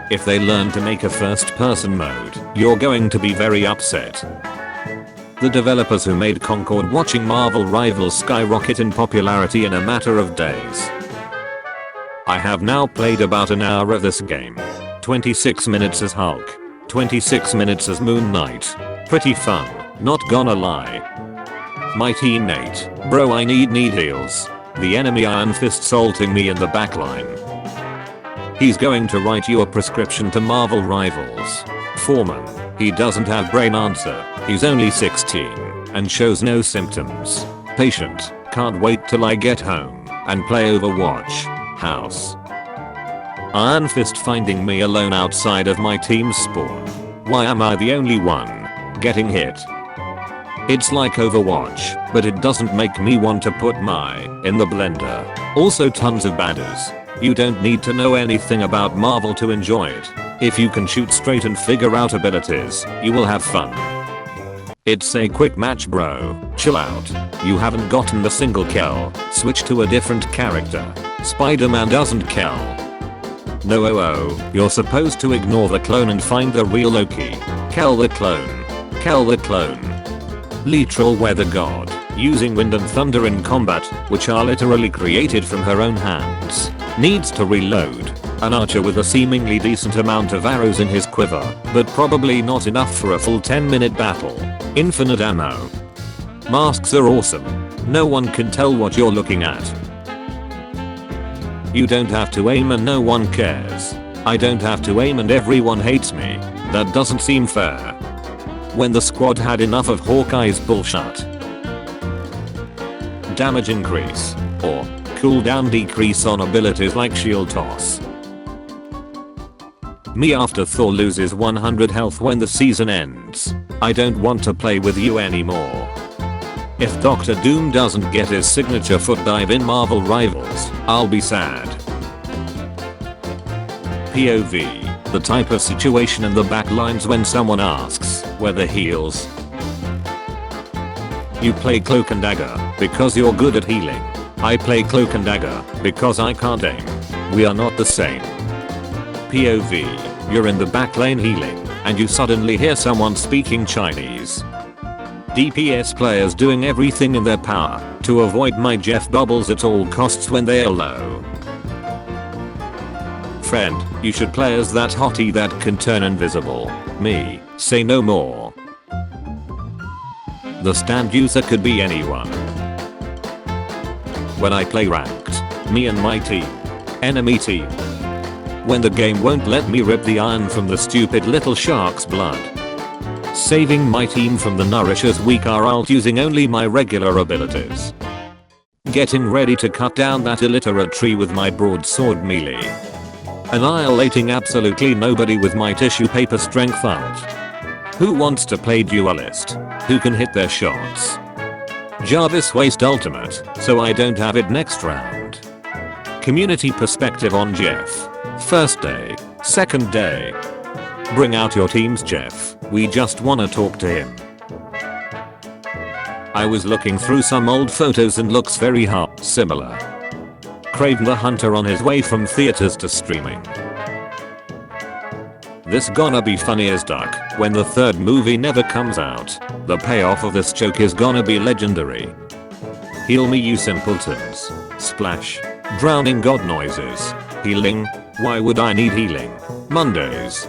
If they learn to make a first person mode, you're going to be very upset. The developers who made Concord watching Marvel Rivals skyrocket in popularity in a matter of days. I have now played about an hour of this game. 26 minutes as Hulk. 26 minutes as Moon Knight. Pretty fun, not gonna lie. My teammate, bro I need heals. The enemy Iron Fist salting me in the backline. He's going to write you a prescription to Marvel Rivals. Foreman. He doesn't have brain answer. He's only 16 and shows no symptoms. Patient. Can't wait till I get home and play Overwatch. House. Iron Fist finding me alone outside of my team's spawn. Why am I the only one getting hit? It's like Overwatch, but it doesn't make me want to put my in the blender. Also tons of badders. You don't need to know anything about Marvel to enjoy it. If you can shoot straight and figure out abilities, you will have fun. It's a quick match bro, chill out. You haven't gotten the single kill, switch to a different character. Spider-Man doesn't kill. No, you're supposed to ignore the clone and find the real Loki. Kill the clone. Kill the clone. Literal weather god, using wind and thunder in combat, which are literally created from her own hands. Needs to reload. An archer with a seemingly decent amount of arrows in his quiver, but probably not enough for a full 10-minute battle. Infinite ammo. Masks are awesome. No one can tell what you're looking at. You don't have to aim and no one cares. I don't have to aim and everyone hates me. That doesn't seem fair. When the squad had enough of Hawkeye's bullshit. Damage increase, or cooldown decrease on abilities like shield toss. Me after Thor loses 100 health when the season ends. I don't want to play with you anymore. If Doctor Doom doesn't get his signature foot dive in Marvel Rivals, I'll be sad. POV. The type of situation in the backlines when someone asks, where the heals? You play Cloak and Dagger because you're good at healing. I play cloak and dagger because I can't aim. We are not the same. POV. You're in the back lane healing and you suddenly hear someone speaking Chinese. DPS players doing everything in their power to avoid my Jeff bubbles at all costs when they are low. Friend, you should play as that hottie that can turn invisible. Me, say no more. The stand user could be anyone. When I play ranked, me and my team. Enemy team. When the game won't let me rip the iron from the stupid little shark's blood. Saving my team from the Nourisher's weak ult using only my regular abilities. Getting ready to cut down that illiterate tree with my broadsword melee. Annihilating absolutely nobody with my tissue paper strength ult. Who wants to play duelist? Who can hit their shots? Jarvis waste ultimate, so I don't have it next round. Community perspective on Jeff. First day, second day. Bring out your teams, Jeff. We just wanna talk to him. I was looking through some old photos and looks very similar. Kraven the Hunter on his way from theaters to streaming. This gonna be funny as duck when the third movie never comes out. The payoff of this joke is gonna be legendary. Heal me you simpletons. Splash. Drowning god noises. Healing? Why would I need healing? Mondays.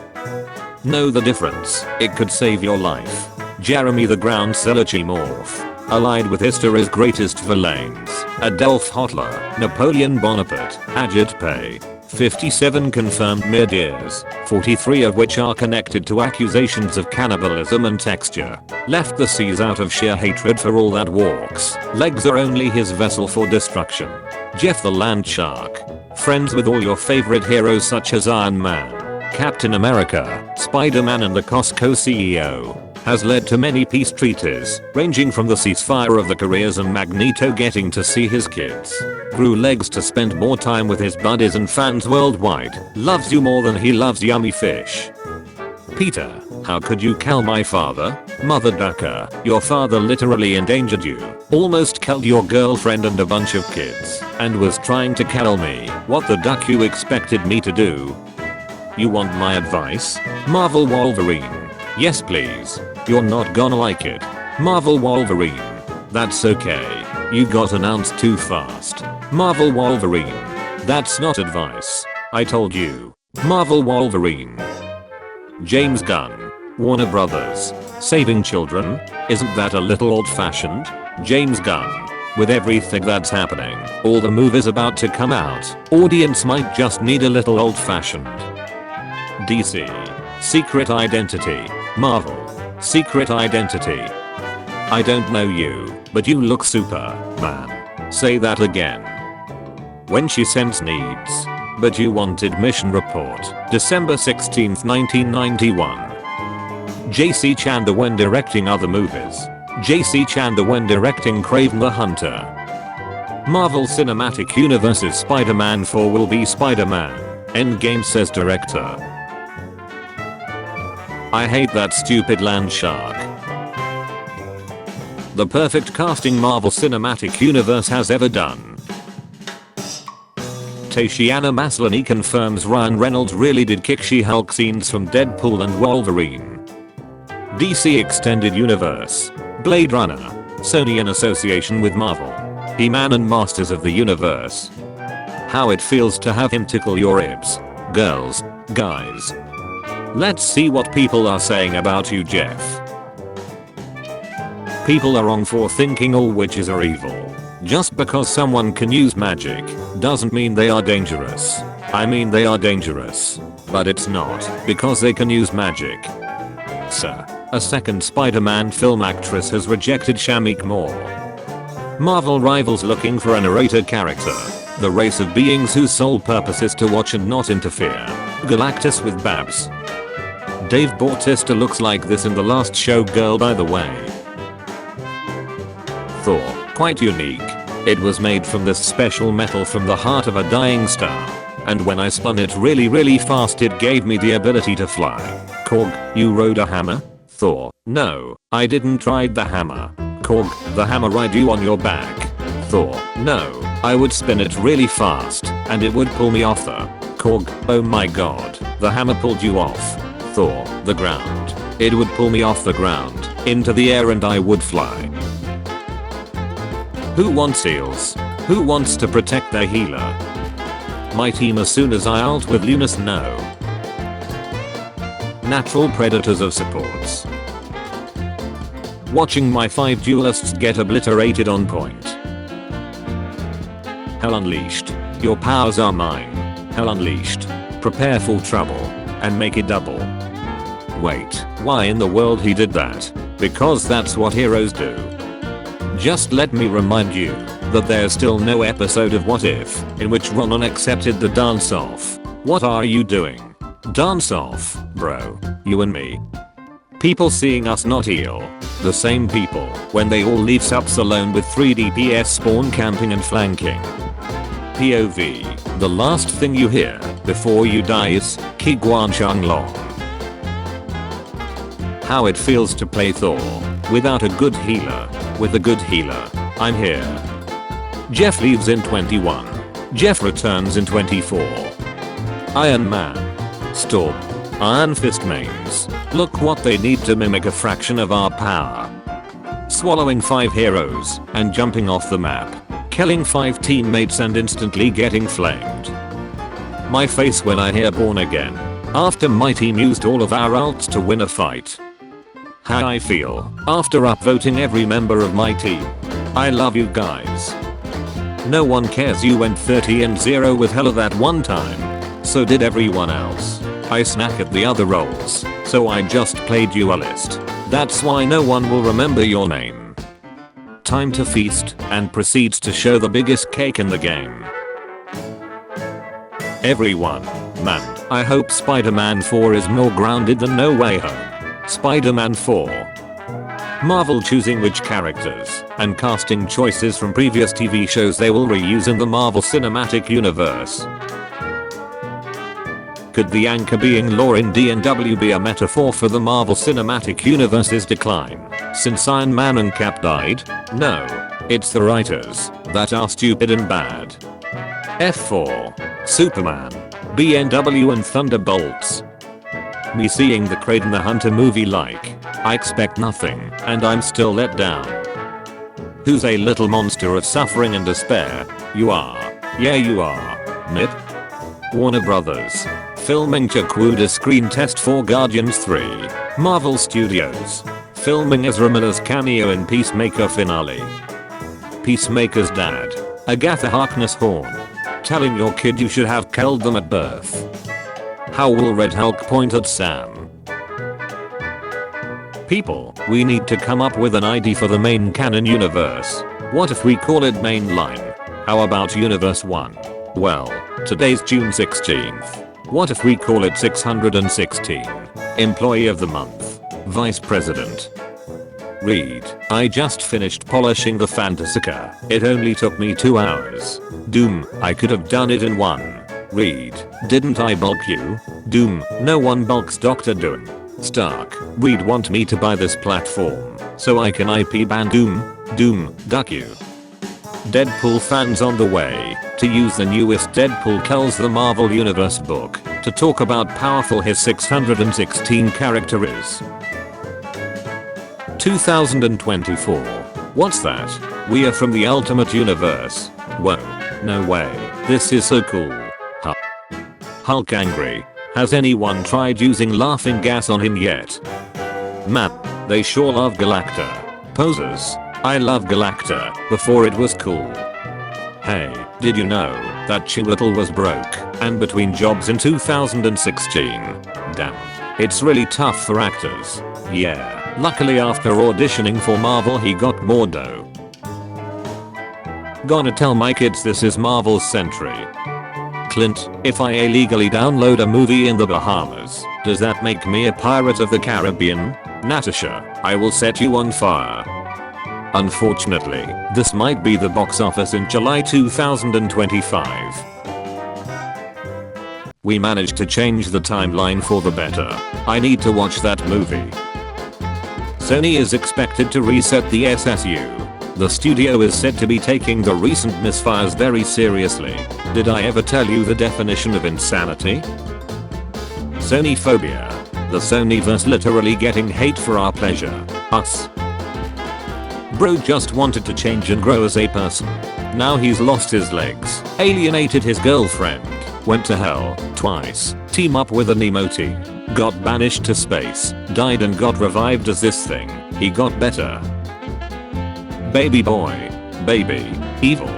Know the difference, it could save your life. Jeremy the Ground Celichi Morph. Allied with history's greatest villains. Adolf Hitler, Napoleon Bonaparte, Ajit Pai. 57 confirmed mid-years, 43 of which are connected to accusations of cannibalism and texture. Left the seas out of sheer hatred for all that walks. Legs are only his vessel for destruction. Jeff the Land Shark. Friends with all your favorite heroes such as Iron Man, Captain America, Spider-Man and the Costco CEO. Has led to many peace treaties, ranging from the ceasefire of the Koreas and Magneto getting to see his kids. Grew legs to spend more time with his buddies and fans worldwide. Loves you more than he loves yummy fish. Peter, how could you kill my father? Mother ducker, your father literally endangered you. Almost killed your girlfriend and a bunch of kids. And was trying to kill me. What the duck you expected me to do? You want my advice? Marvel Wolverine. Yes please. You're not gonna like it. Marvel Wolverine. That's okay. You got announced too fast. Marvel Wolverine. That's not advice. I told you. Marvel Wolverine. James Gunn. Warner Brothers. Saving children? Isn't that a little old-fashioned? James Gunn. With everything that's happening, all the movies about to come out, audience might just need a little old-fashioned. DC. Secret Identity. Marvel. Secret Identity. I don't know you, but you look super, man. Say that again. When she sends needs. But you wanted mission report. December 16th, 1991. JC Chanda when directing other movies. JC Chanda when directing Kraven the Hunter. Marvel Cinematic Universe's Spider-Man 4 will be Spider-Man. Endgame says director. I hate that stupid land shark. The perfect casting Marvel Cinematic Universe has ever done. Tatiana Maslany confirms Ryan Reynolds really did kick She-Hulk scenes from Deadpool and Wolverine. DC Extended Universe. Blade Runner. Sony in association with Marvel. He-Man and Masters of the Universe. How it feels to have him tickle your ribs. Girls. Guys. Let's see what people are saying about you, Jeff. People are wrong for thinking all witches are evil. Just because someone can use magic doesn't mean they are dangerous. I mean they are dangerous. But it's not because they can use magic. Sir, a second Spider-Man film actress has rejected Shamik Moore. Marvel rivals looking for a narrator character. The race of beings whose sole purpose is to watch and not interfere. Galactus with Babs. Dave Bautista looks like this in The Last Show Girl by the way. Thor, quite unique. It was made from this special metal from the heart of a dying star. And when I spun it really fast it gave me the ability to fly. Korg, you rode a hammer? Thor, no, I didn't ride the hammer. Korg, the hammer ride you on your back. Thor, no, I would spin it really fast and it would pull me off the Korg. Oh my god, the hammer pulled you off. Thor, the ground. It would pull me off the ground, into the air and I would fly. Who wants heals? Who wants to protect their healer? My team as soon as I ult with Lunas, no. Natural predators of supports. Watching my 5 duelists get obliterated on point. Hell Unleashed. Your powers are mine. Hell Unleashed. Prepare for trouble. And make it double. Wait, why in the world he did that? Because that's what heroes do. Just let me remind you that there's still no episode of What If in which Ronan accepted the dance off. What are you doing? Dance off, bro. You and me. People seeing us not heal. The same people when they all leave subs alone with 3 DPS spawn camping and flanking. POV. The last thing you hear before you die is Ki Guan Shang Long. How it feels to play Thor without a good healer. With a good healer, I'm here. Jeff leaves in 21. Jeff returns in 24. Iron Man. Storm. Iron Fist mains. Look what they need to mimic a fraction of our power. Swallowing 5 heroes and jumping off the map. Killing 5 teammates and instantly getting flamed. My face when I hear Born Again. After my team used all of our ults to win a fight. How I feel after upvoting every member of my team. I love you guys. No one cares you went 30-0 with Hela that one time. So did everyone else. I snack at the other roles, so I just played duelist. That's why no one will remember your name. Time to feast and proceeds to show the biggest cake in the game. Everyone. Man, I hope Spider-Man 4 is more grounded than No Way Home. Spider-Man 4. Marvel choosing which characters and casting choices from previous TV shows they will reuse in the Marvel Cinematic Universe. Could the anchor being lore in D&W be a metaphor for the Marvel Cinematic Universe's decline, since Iron Man and Cap died? No. It's the writers that are stupid and bad. F4. Superman. B&W and Thunderbolts. Me seeing the Kraven the Hunter movie like, I expect nothing, and I'm still let down. Who's a little monster of suffering and despair? You are. Yeah you are. Mid. Warner Brothers. Filming Chakwuda screen test for Guardians 3. Marvel Studios. Filming Ezra Miller's cameo in Peacemaker finale. Peacemaker's dad. Agatha Harkness Horn. Telling your kid you should have killed them at birth. How will Red Hulk point at Sam? People, we need to come up with an ID for the main canon universe. What if we call it Mainline? How about Universe 1? Well, today's June 16th. What if we call it 616? Employee of the Month. Vice President. Read. I just finished polishing the Fantastica. It only took me 2 hours. Doom. I could have done it in 1. Read. Didn't I bulk you? Doom. No one bulks Dr. Doom. Stark. We'd want me to buy this platform so I can IP ban Doom. Doom. Duck you. Deadpool fans on the way to use the newest Deadpool Kills the Marvel Universe book to talk about powerful his 616 character is. 2024. What's that? We are from the Ultimate Universe. Whoa. No way. This is so cool. Hulk angry. Has anyone tried using laughing gas on him yet? Man, they sure love Galacta. Posers. I love Galacta before it was cool. Hey, did you know that Chiwetel was broke and between jobs in 2016? Damn. It's really tough for actors. Yeah, luckily after auditioning for Marvel he got more dough. Gonna tell my kids this is Marvel's century. Clint, if I illegally download a movie in the Bahamas, does that make me a pirate of the Caribbean? Natasha, I will set you on fire. Unfortunately, this might be the box office in July 2025. We managed to change the timeline for the better. I need to watch that movie. Sony is expected to reset the SSU. The studio is said to be taking the recent misfires very seriously. Did I ever tell you the definition of insanity? Sony phobia. The Sonyverse literally getting hate for our pleasure. Us. Bro just wanted to change and grow as a person. Now he's lost his legs, alienated his girlfriend, went to hell twice, team up with an emoji, got banished to space, died and got revived as this thing. He got better. Baby boy. Baby. Evil.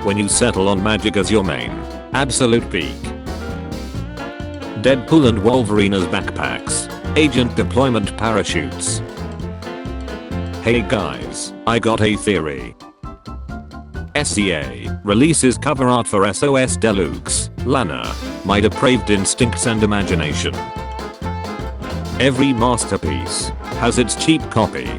When you settle on magic as your main. Absolute peak. Deadpool and Wolverine as backpacks. Agent deployment parachutes. Hey guys, I got a theory. SCA releases cover art for SOS Deluxe, Lana, My Depraved Instincts and Imagination. Every masterpiece has its cheap copy.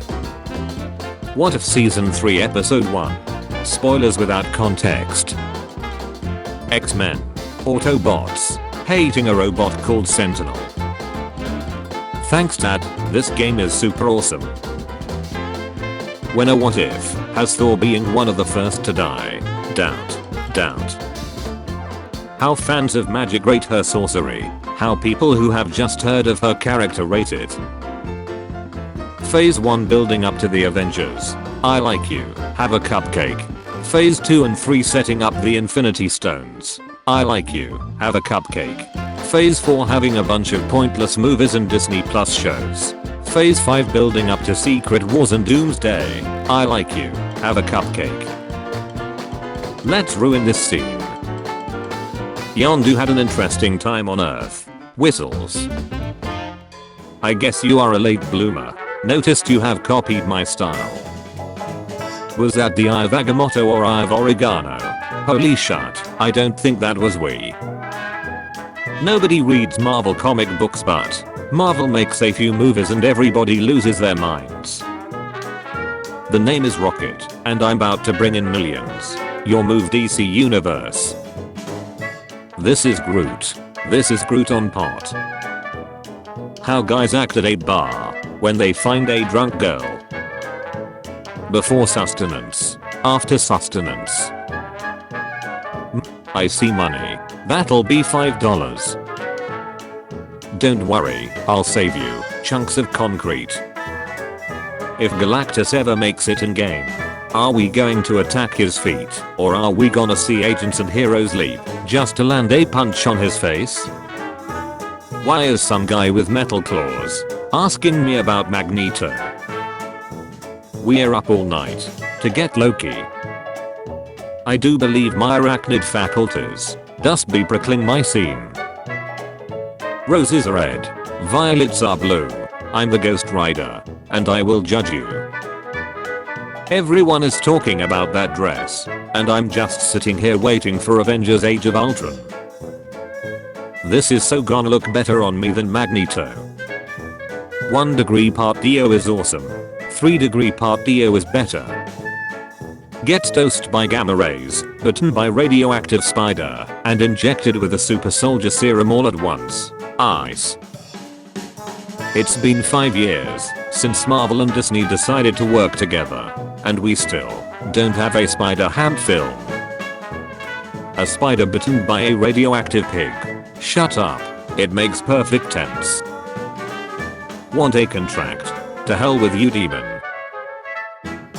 What if season 3 episode 1? Spoilers without context. X-Men. Autobots. Hating a robot called Sentinel. Thanks Dad, this game is super awesome. When a what if has Thor being one of the first to die. Doubt. How fans of magic rate her sorcery. How people who have just heard of her character rate it. Phase 1 building up to the Avengers. I like you. Have a cupcake. Phase 2 and 3 setting up the Infinity Stones. I like you. Have a cupcake. Phase 4 having a bunch of pointless movies and Disney Plus shows. Phase 5 building up to Secret Wars and Doomsday. I like you. Have a cupcake. Let's ruin this scene. Yondu had an interesting time on Earth. Whistles. I guess you are a late bloomer. Noticed you have copied my style. Was that the eye of Agamotto or eye of oregano? Holy shit, I don't think that was we. Nobody reads Marvel comic books but Marvel makes a few movies and everybody loses their minds. The name is Rocket, and I'm about to bring in millions. Your move DC Universe. This is Groot. This is Groot on pot. How guys act at a bar when they find a drunk girl. Before sustenance. After sustenance. I see money. That'll be $5. Don't worry, I'll save you. Chunks of concrete. If Galactus ever makes it in game, are we going to attack his feet, or are we gonna see agents and heroes leap just to land a punch on his face? Why is some guy with metal claws asking me about Magneto? We're up all night to get Loki. I do believe my arachnid faculties thus be prickling my scene. Roses are red, violets are blue. I'm the Ghost Rider, and I will judge you. Everyone is talking about that dress, and I'm just sitting here waiting for Avengers Age of Ultron. This is so gonna look better on me than Magneto. 1 degree part Dio is awesome. 3 degree part Dio is better. Gets dosed by gamma rays, bitten by radioactive spider, and injected with a super soldier serum all at once. Ice. It's been 5 years since Marvel and Disney decided to work together, and we still don't have a Spider-Ham film. A spider bitten by a radioactive pig. Shut up. It makes perfect sense. Want a contract? To hell with you, demon.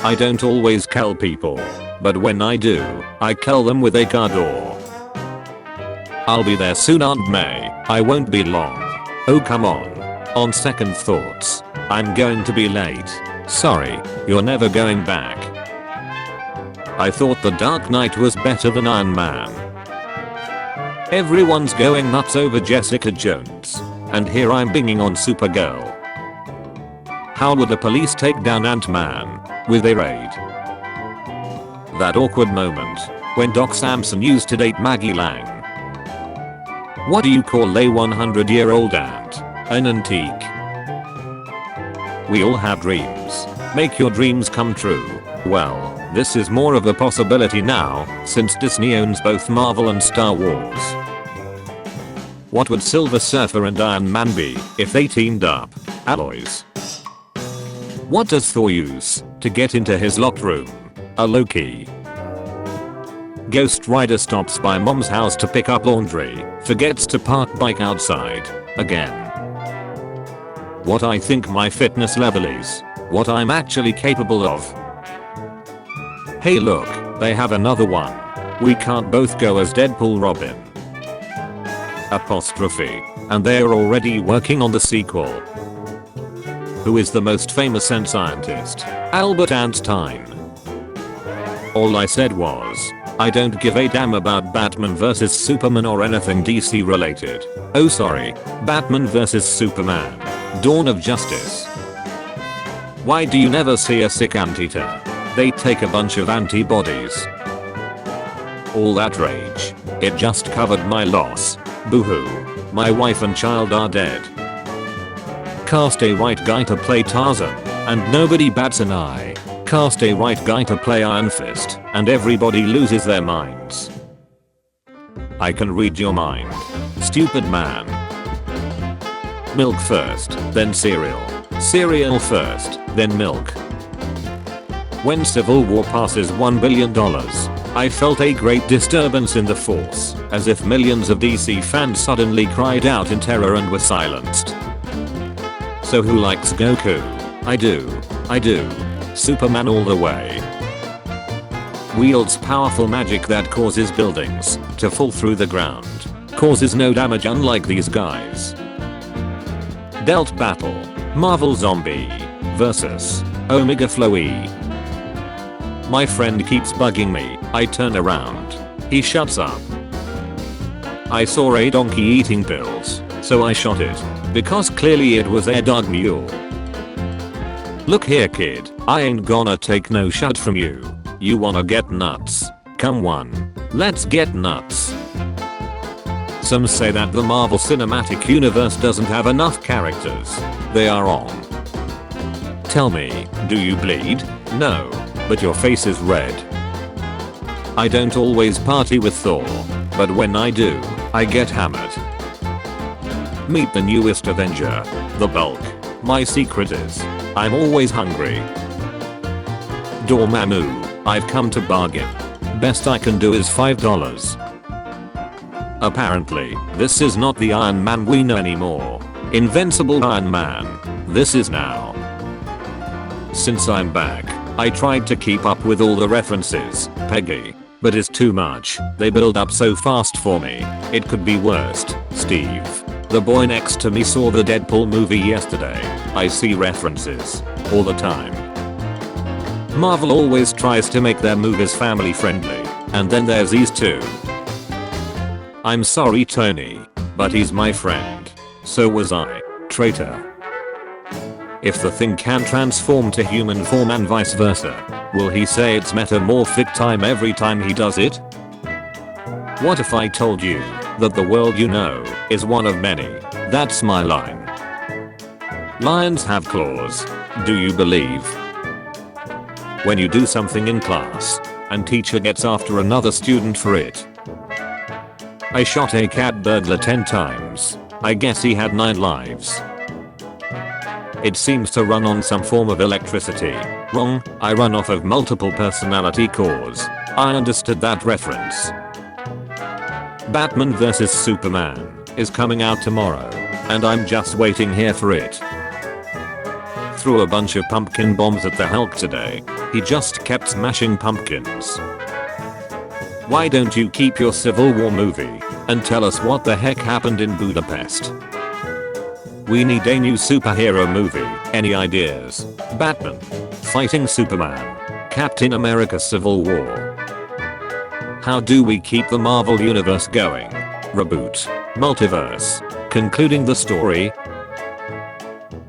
I don't always kill people, but when I do, I kill them with a car door. I'll be there soon, Aunt May. I won't be long. Oh come on. On second thoughts, I'm going to be late. Sorry, you're never going back. I thought The Dark Knight was better than Iron Man. Everyone's going nuts over Jessica Jones, and here I'm binging on Supergirl. How would the police take down Ant-Man with a raid? That awkward moment when Doc Samson used to date Maggie Lang. What do you call a 100-year-old ant? An antique. We all have dreams. Make your dreams come true. Well, this is more of a possibility now, since Disney owns both Marvel and Star Wars. What would Silver Surfer and Iron Man be if they teamed up? Alloys. What does Thor use to get into his locked room? A Loki. Ghost Rider stops by mom's house to pick up laundry, forgets to park bike outside, again. What I think my fitness level is, what I'm actually capable of. Hey look, they have another one. We can't both go as Deadpool Robin. Apostrophe. And they're already working on the sequel. Who is the most famous and scientist? Albert Einstein. All I said was, I don't give a damn about Batman vs Superman or anything DC related. Oh sorry, Batman vs Superman. Dawn of Justice. Why do you never see a sick anteater? They take a bunch of antibodies. All that rage. It just covered my loss. Boo-hoo. My wife and child are dead. Cast a white guy to play Tarzan, and nobody bats an eye. Cast a white guy to play Iron Fist, and everybody loses their minds. I can read your mind. Stupid man. Milk first, then cereal. Cereal first, then milk. When Civil War passes $1 billion, I felt a great disturbance in the force, as if millions of DC fans suddenly cried out in terror and were silenced. So who likes Goku? I do. Superman all the way. Wields powerful magic that causes buildings to fall through the ground. Causes no damage unlike these guys. Dealt battle. Marvel Zombie vs. Omega Flowy. My friend keeps bugging me. I turn around. He shuts up. I saw a donkey eating pills, so I shot it, because clearly it was a dog mule. Look here kid, I ain't gonna take no shot from you. You wanna get nuts? Come on. Let's get nuts. Some say that the Marvel Cinematic Universe doesn't have enough characters. They are wrong. Tell me, do you bleed? No. But your face is red. I don't always party with Thor, but when I do, I get hammered. Meet the newest Avenger, the Bulk. My secret is, I'm always hungry. Dormammu, I've come to bargain. Best I can do is $5. Apparently, this is not the Iron Man we know anymore. Invincible Iron Man. This is now. Since I'm back, I tried to keep up with all the references, Peggy, but it's too much. They build up so fast for me. It could be worst. Steve, the boy next to me saw the Deadpool movie yesterday. I see references all the time. Marvel always tries to make their movies family friendly, and then there's these two. I'm sorry Tony, but he's my friend. So was I. Traitor. If the thing can transform to human form and vice versa, will he say it's metamorphic time every time he does it? What if I told you that the world you know is one of many? That's my line. Lions have claws. Do you believe? When you do something in class, and teacher gets after another student for it. I shot a cat burglar 10 times. I guess he had 9 lives. It seems to run on some form of electricity. Wrong, I run off of multiple personality cores. I understood that reference. Batman vs Superman is coming out tomorrow, and I'm just waiting here for it. Threw a bunch of pumpkin bombs at the Hulk today. He just kept smashing pumpkins. Why don't you keep your Civil War movie and tell us what the heck happened in Budapest? We need a new superhero movie. Any ideas? Batman fighting Superman. Captain America Civil War. How do we keep the Marvel universe going? Reboot. Multiverse. Concluding the story.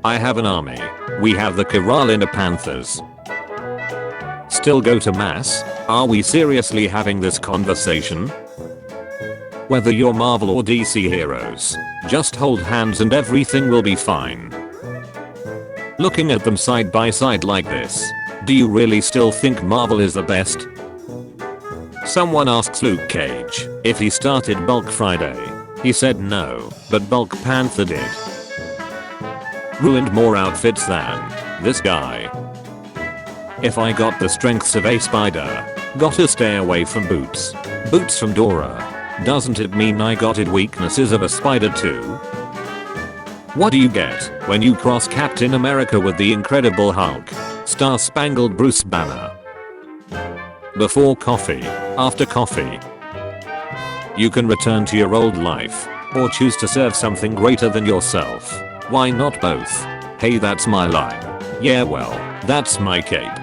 I have an army. We have the Carolina Panthers. Still go to mass? Are we seriously having this conversation? Whether you're Marvel or DC heroes, just hold hands and everything will be fine. Looking at them side by side like this, do you really still think Marvel is the best? Someone asks Luke Cage if he started Bulk Friday. He said no, but Bulk Panther did. Ruined more outfits than This guy. If I got the strengths of a spider, gotta stay away from boots. Boots from Dora. Doesn't it mean I got it weaknesses of a spider too? What do you get when you cross Captain America with the Incredible Hulk? Star Spangled Bruce Banner. Before coffee, after coffee. You can return to your old life, or choose to serve something greater than yourself. Why not both? Hey, that's my line. Yeah, well, that's my cape.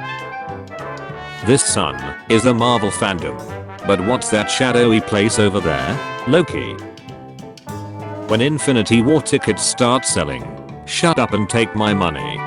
This sun is the Marvel fandom. But what's that shadowy place over there? Loki. When Infinity War tickets start selling, shut up and take my money.